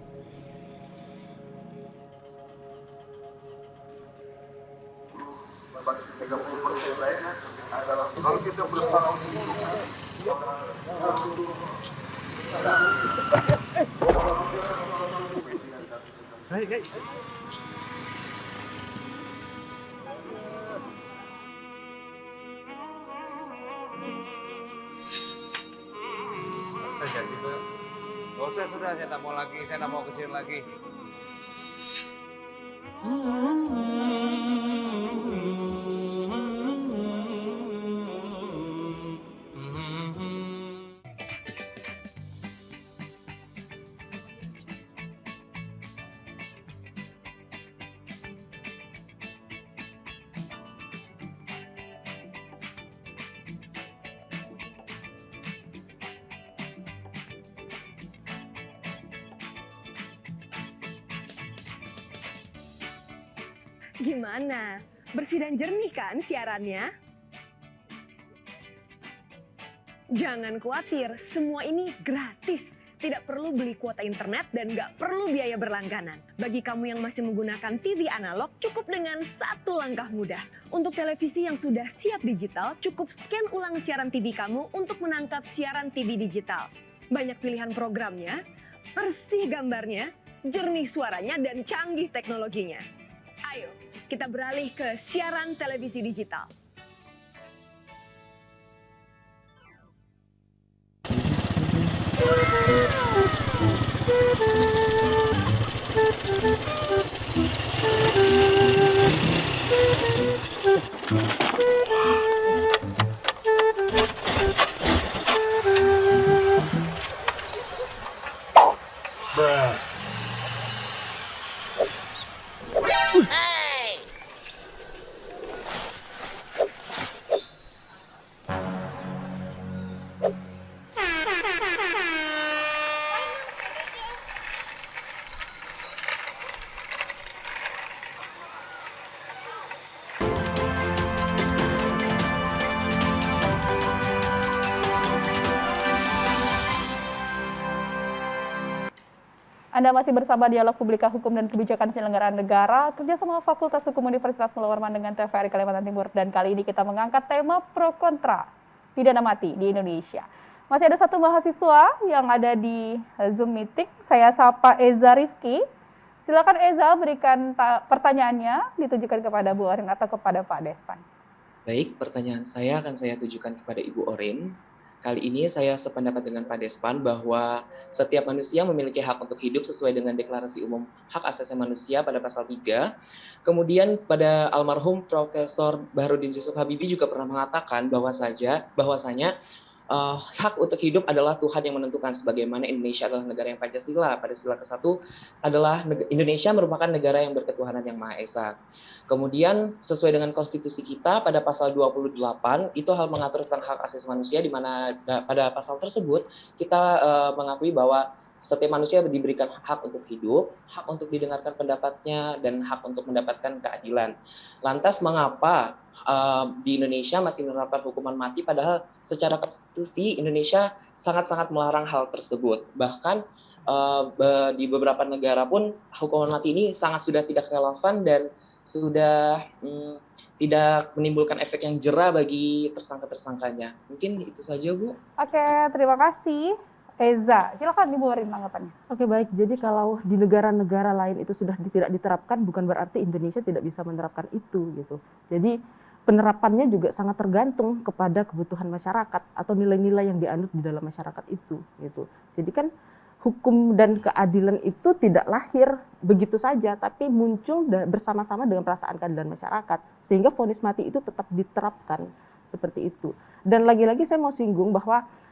Kalau kita berusaha Saya janji Pak. Nggak usah, sudah, saya nggak mau lagi, saya nggak mau kesini lagi. Gimana? Bersih dan jernih kan siarannya? Jangan khawatir, semua ini gratis. Tidak perlu beli kuota internet dan nggak perlu biaya berlangganan. Bagi kamu yang masih menggunakan TV analog, cukup dengan satu langkah mudah. Untuk televisi yang sudah siap digital, cukup scan ulang siaran TV kamu untuk menangkap siaran TV digital. Banyak pilihan programnya, bersih gambarnya, jernih suaranya, dan canggih teknologinya. Ayo, kita beralih ke siaran televisi digital. Anda masih bersama Dialog Publika Hukum dan Kebijakan Penyelenggaraan Negara, kerjasama Fakultas Hukum Universitas Mula Warman dengan TVRI Kalimantan Timur. Dan kali ini kita mengangkat tema pro kontra pidana mati di Indonesia. Masih ada satu mahasiswa yang ada di Zoom meeting. Saya sapa Eza Rifki. Silakan Eza berikan pertanyaannya ditujukan kepada Bu Orin atau kepada Pak Despan. Baik, pertanyaan saya akan saya tujukan kepada Ibu Orin. Kali ini saya sependapat dengan Pak Despan bahwa setiap manusia memiliki hak untuk hidup sesuai dengan Deklarasi Umum Hak Asasi Manusia pada pasal 3. Kemudian pada almarhum Profesor Baharudin Yusuf Habibie juga pernah mengatakan bahwasanya hak untuk hidup adalah Tuhan yang menentukan, sebagaimana Indonesia adalah negara yang Pancasila. Pada sila ke-1 adalah Indonesia merupakan negara yang berketuhanan yang Maha Esa. Kemudian sesuai dengan konstitusi kita pada pasal 28 itu hal mengatur tentang hak asasi manusia, di mana pada pasal tersebut kita mengakui bahwa setiap manusia diberikan hak untuk hidup, hak untuk didengarkan pendapatnya, dan hak untuk mendapatkan keadilan. Lantas mengapa di Indonesia masih menerapkan hukuman mati, padahal secara konstitusi Indonesia sangat-sangat melarang hal tersebut. Bahkan di beberapa negara pun hukuman mati ini sangat sudah tidak relevan dan sudah tidak menimbulkan efek yang jera bagi tersangka-tersangkanya. Mungkin itu saja, Bu. Oke, terima kasih. Eza, silakan Ibu Orin tanggapannya. Oke, baik. Jadi kalau di negara-negara lain itu sudah tidak diterapkan, bukan berarti Indonesia tidak bisa menerapkan itu gitu. Jadi penerapannya juga sangat tergantung kepada kebutuhan masyarakat atau nilai-nilai yang dianut di dalam masyarakat itu gitu. Jadi kan hukum dan keadilan itu tidak lahir begitu saja, tapi muncul bersama-sama dengan perasaan keadilan masyarakat, sehingga vonis mati itu tetap diterapkan seperti itu. Dan lagi-lagi saya mau singgung bahwa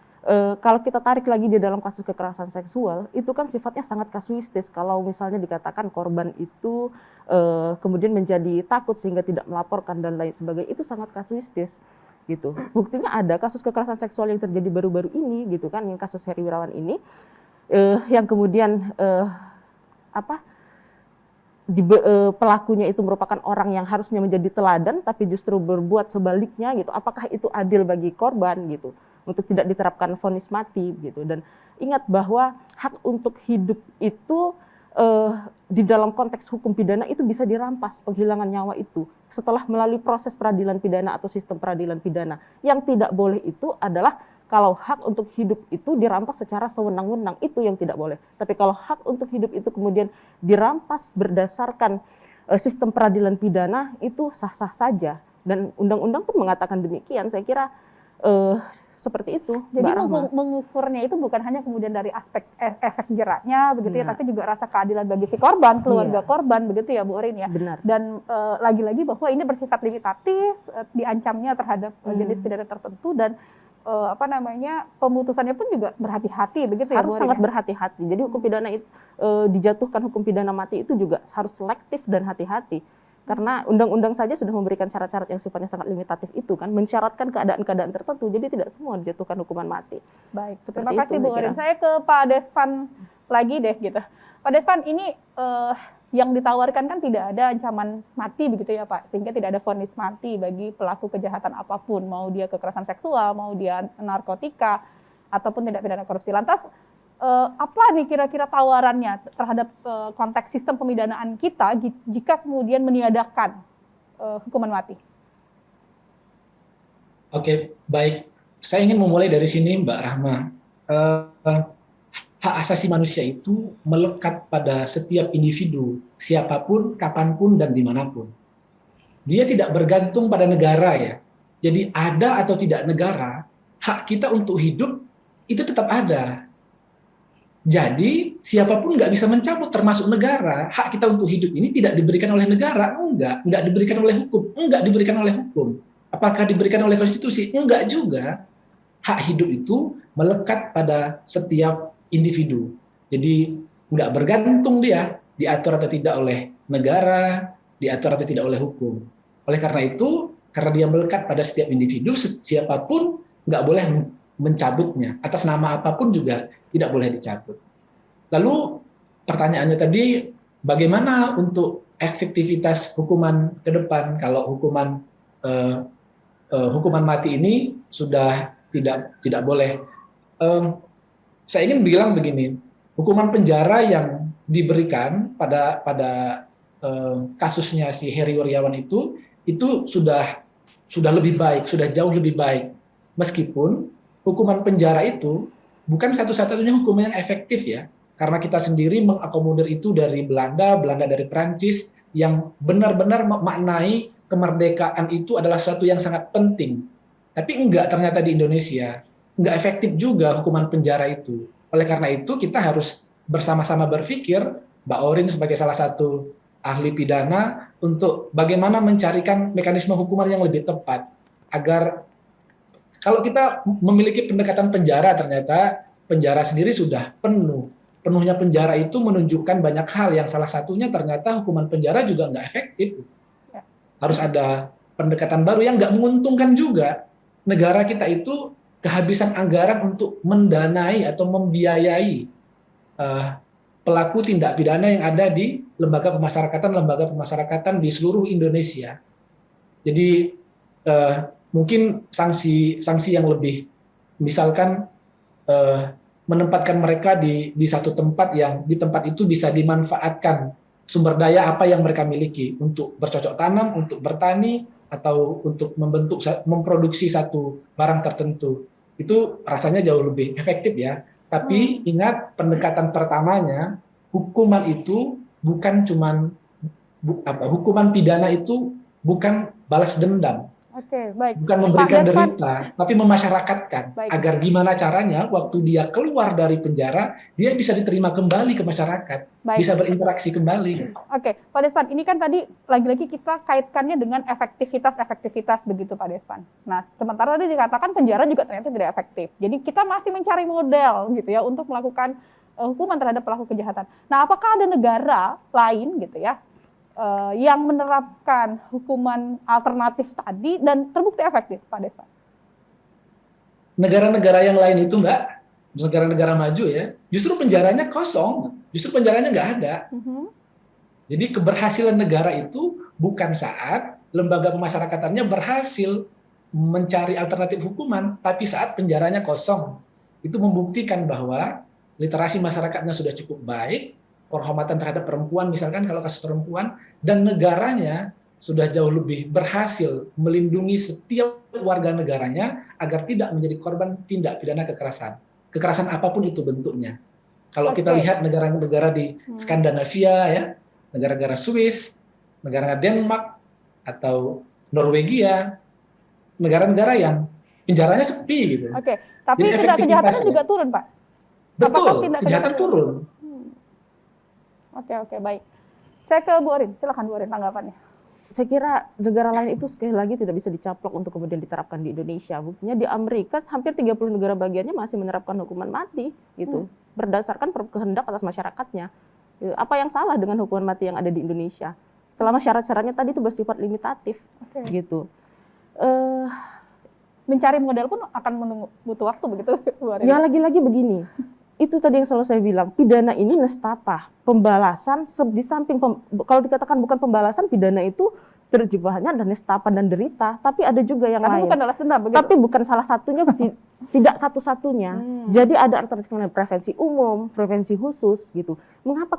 kalau kita tarik lagi di dalam kasus kekerasan seksual, itu kan sifatnya sangat kasuistis. Kalau misalnya dikatakan korban itu kemudian menjadi takut sehingga tidak melaporkan dan lain sebagainya, itu sangat kasuistis gitu. Buktinya ada kasus kekerasan seksual yang terjadi baru-baru ini gitu kan, yang kasus Heri Wirawan ini, yang kemudian pelakunya itu merupakan orang yang harusnya menjadi teladan, tapi justru berbuat sebaliknya gitu. Apakah itu adil bagi korban gitu? Untuk tidak diterapkan vonis mati gitu. Dan ingat bahwa hak untuk hidup itu di dalam konteks hukum pidana itu bisa dirampas, penghilangan nyawa itu setelah melalui proses peradilan pidana atau sistem peradilan pidana. Yang tidak boleh itu adalah kalau hak untuk hidup itu dirampas secara sewenang-wenang, itu yang tidak boleh. Tapi kalau hak untuk hidup itu kemudian dirampas berdasarkan sistem peradilan pidana, itu sah-sah saja. Dan undang-undang pun mengatakan demikian. Saya kira seperti itu. Jadi Mbak Rahma. mengukurnya itu bukan hanya kemudian dari aspek efek jeratnya begitu ya, Iya. tapi juga rasa keadilan bagi si korban, keluarga Iya. korban begitu ya Bu Orin ya. Benar. Dan lagi-lagi bahwa ini bersifat limitatif, diancamnya terhadap jenis pidana tertentu, dan pemutusannya pun juga berhati-hati begitu ya Bu Harus Orin sangat ya? berhati-hati. Jadi hukum pidana dijatuhkan hukum pidana mati itu juga harus selektif dan hati-hati. Karena undang-undang saja sudah memberikan syarat-syarat yang sifatnya sangat limitatif itu kan, mensyaratkan keadaan-keadaan tertentu. Jadi tidak semua dijatuhkan hukuman mati. Baik, Seperti terima kasih itu, Bu saya Orin. kira. Saya ke Pak Despan lagi deh gitu. Pak Despan, ini yang ditawarkan kan tidak ada ancaman mati begitu ya Pak, sehingga tidak ada vonis mati bagi pelaku kejahatan apapun, mau dia kekerasan seksual, mau dia narkotika, ataupun tindak pidana korupsi. Lantas apa nih kira-kira tawarannya terhadap konteks sistem pemidanaan kita jika kemudian meniadakan hukuman mati? Oke, baik. Saya ingin memulai dari sini, Mbak Rahma. Hak asasi manusia itu melekat pada setiap individu, siapapun, kapanpun, dan dimanapun. Dia tidak bergantung pada negara ya. Jadi ada atau tidak negara, hak kita untuk hidup itu tetap ada. Jadi siapapun nggak bisa mencabut, termasuk negara. Hak kita untuk hidup ini tidak diberikan oleh negara, enggak diberikan oleh hukum, enggak diberikan oleh hukum. Apakah diberikan oleh konstitusi? Enggak juga. Hak hidup itu melekat pada setiap individu. Jadi nggak bergantung dia diatur atau tidak oleh negara, diatur atau tidak oleh hukum. Oleh karena itu, karena dia melekat pada setiap individu, siapapun nggak boleh mencabutnya. Atas nama apapun juga tidak boleh dicabut. Lalu pertanyaannya tadi, bagaimana untuk efektivitas hukuman ke depan kalau hukuman mati ini sudah tidak boleh? Saya ingin bilang begini, hukuman penjara yang diberikan pada kasusnya si Heri Wirawan itu sudah lebih baik, sudah jauh lebih baik. Meskipun hukuman penjara itu bukan satu-satunya hukuman yang efektif ya, karena kita sendiri mengakomodir itu dari Belanda dari Prancis, yang benar-benar memaknai kemerdekaan itu adalah sesuatu yang sangat penting. Tapi enggak ternyata di Indonesia, enggak efektif juga hukuman penjara itu. Oleh karena itu kita harus bersama-sama berpikir, Mbak Orin sebagai salah satu ahli pidana, untuk bagaimana mencarikan mekanisme hukuman yang lebih tepat, agar kalau kita memiliki pendekatan penjara, ternyata penjara sendiri sudah penuhnya penjara itu menunjukkan banyak hal, yang salah satunya ternyata hukuman penjara juga nggak efektif. Harus ada pendekatan baru yang nggak menguntungkan juga. Negara kita itu kehabisan anggaran untuk mendanai atau membiayai pelaku tindak pidana yang ada di lembaga pemasyarakatan di seluruh Indonesia. Jadi mungkin sanksi yang lebih, misalkan menempatkan mereka di satu tempat, yang di tempat itu bisa dimanfaatkan sumber daya apa yang mereka miliki untuk bercocok tanam, untuk bertani, atau untuk memproduksi satu barang tertentu. Itu rasanya jauh lebih efektif ya. Tapi ingat, pendekatan pertamanya, hukuman itu bukan hukuman pidana itu bukan balas dendam. Oke, baik. Bukan memberikan derita, tapi memasyarakatkan. Baik. Agar gimana caranya waktu dia keluar dari penjara, dia bisa diterima kembali ke masyarakat. Baik. Bisa berinteraksi kembali. Oke, Pak Despan, ini kan tadi lagi-lagi kita kaitkannya dengan efektivitas begitu Pak Despan. Nah, sementara tadi dikatakan penjara juga ternyata tidak efektif. Jadi kita masih mencari model gitu ya untuk melakukan hukuman terhadap pelaku kejahatan. Nah, apakah ada negara lain gitu ya yang menerapkan hukuman alternatif tadi dan terbukti efektif, Pak Despan? Negara-negara yang lain itu, Mbak, negara-negara maju ya, justru penjaranya kosong, justru penjaranya nggak ada. Jadi keberhasilan negara itu bukan saat lembaga pemasyarakatannya berhasil mencari alternatif hukuman, tapi saat penjaranya kosong. Itu membuktikan bahwa literasi masyarakatnya sudah cukup baik, penghormatan terhadap perempuan misalkan kalau kasus perempuan, dan negaranya sudah jauh lebih berhasil melindungi setiap warga negaranya agar tidak menjadi korban tindak pidana kekerasan. Kekerasan apapun itu bentuknya. Kalau kita lihat negara-negara di Skandinavia, ya, negara-negara Swiss, negara Denmark, atau Norwegia, negara-negara yang penjaranya sepi gitu. Oke, tapi Jadi tindak kejahatannya efektivitasnya- juga turun, Pak? Betul, Apakah tindak kejahatan turun. Oke, baik. Saya ke Bu Orin, silakan Bu Orin tanggapannya. Saya kira negara lain itu sekali lagi tidak bisa dicaplok untuk kemudian diterapkan di Indonesia. Buktinya di Amerika hampir 30 negara bagiannya masih menerapkan hukuman mati gitu, berdasarkan kehendak atas masyarakatnya. Apa yang salah dengan hukuman mati yang ada di Indonesia? Selama syarat-syaratnya tadi itu bersifat limitatif gitu. Mencari model pun akan butuh waktu begitu, Bu Orin? Ya lagi-lagi begini. Itu tadi yang selalu saya bilang, pidana ini nestapa, pembalasan di samping kalau dikatakan bukan pembalasan, pidana itu terjemahannya adalah nestapa dan derita, tapi ada juga yang Tapi lain. bukan balas dendam begitu? Tapi bukan salah satunya, tidak satu-satunya. Jadi ada alternatif prevensi umum, prevensi khusus gitu. Mengapa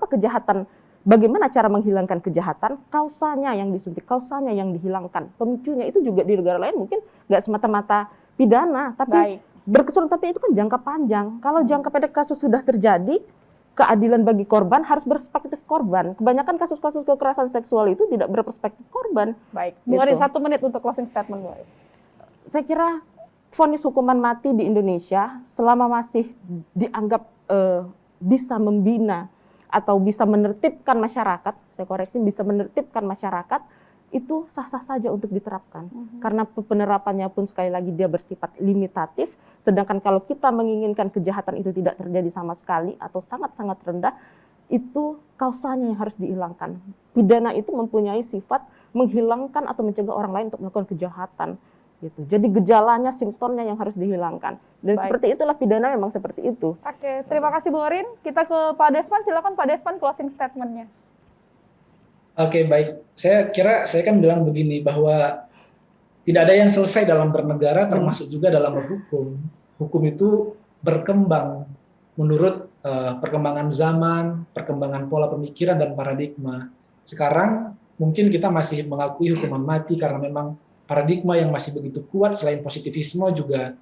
kejahatan? Bagaimana cara menghilangkan kejahatan? Kausanya yang disuntik, kausanya yang dihilangkan. Pemicunya itu juga di negara lain mungkin nggak semata-mata pidana, tapi berkesudahan, tapi itu kan jangka panjang. Kalau jangka pendek kasus sudah terjadi, keadilan bagi korban harus berperspektif korban. Kebanyakan kasus-kasus kekerasan seksual itu tidak berperspektif korban. Baik, Bu Orin, 1 menit untuk closing statement, Bu Orin. Saya kira vonis hukuman mati di Indonesia selama masih dianggap bisa membina atau bisa menertibkan masyarakat, saya koreksi, bisa menertibkan masyarakat, itu sah-sah saja untuk diterapkan. Karena penerapannya pun sekali lagi dia bersifat limitatif, sedangkan kalau kita menginginkan kejahatan itu tidak terjadi sama sekali atau sangat-sangat rendah, itu kausanya yang harus dihilangkan. Pidana itu mempunyai sifat menghilangkan atau mencegah orang lain untuk melakukan kejahatan. Gitu. Jadi gejalanya, simptomnya yang harus dihilangkan. Dan seperti itulah pidana memang seperti itu. Oke, terima kasih Bu Orin. Kita ke Pak Despan, silakan Pak Despan closing statement-nya. Oke, baik. Saya kira saya kan bilang begini, bahwa tidak ada yang selesai dalam bernegara, termasuk juga dalam berhukum. Hukum itu berkembang menurut perkembangan zaman, perkembangan pola pemikiran dan paradigma. Sekarang mungkin kita masih mengakui hukuman mati karena memang paradigma yang masih begitu kuat, selain positivisme juga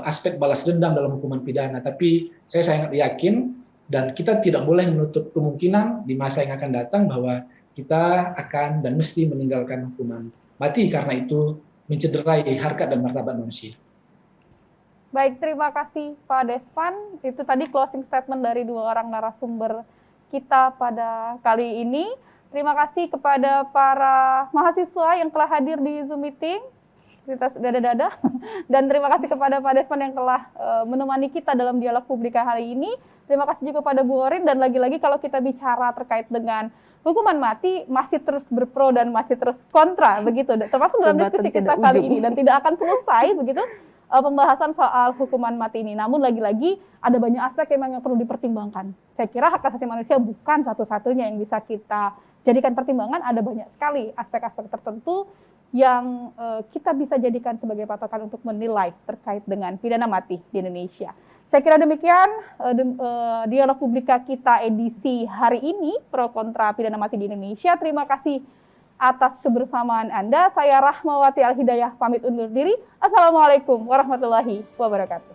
aspek balas dendam dalam hukuman pidana. Tapi saya sangat yakin dan kita tidak boleh menutup kemungkinan di masa yang akan datang bahwa kita akan dan mesti meninggalkan hukuman mati karena itu mencederai harkat dan martabat manusia. Baik, terima kasih Pak Despan. Itu tadi closing statement dari 2 orang narasumber kita pada kali ini. Terima kasih kepada para mahasiswa yang telah hadir di Zoom meeting. Kita dada-dada. Dan terima kasih kepada Pak Despan yang telah menemani kita dalam dialog publika hari ini. Terima kasih juga kepada Bu Orin, dan lagi-lagi kalau kita bicara terkait dengan hukuman mati masih terus berpro dan masih terus kontra begitu, termasuk dalam diskusi kita kali ini, dan tidak akan selesai begitu pembahasan soal hukuman mati ini. Namun lagi-lagi ada banyak aspek yang perlu dipertimbangkan. Saya kira hak asasi manusia bukan satu-satunya yang bisa kita jadikan pertimbangan, ada banyak sekali aspek-aspek tertentu yang kita bisa jadikan sebagai patokan untuk menilai terkait dengan pidana mati di Indonesia. Saya kira demikian dialog publika kita edisi hari ini, pro kontra pidana mati di Indonesia. Terima kasih atas kebersamaan Anda. Saya Rahmawati Al-Hidayah pamit undur diri. Assalamualaikum warahmatullahi wabarakatuh.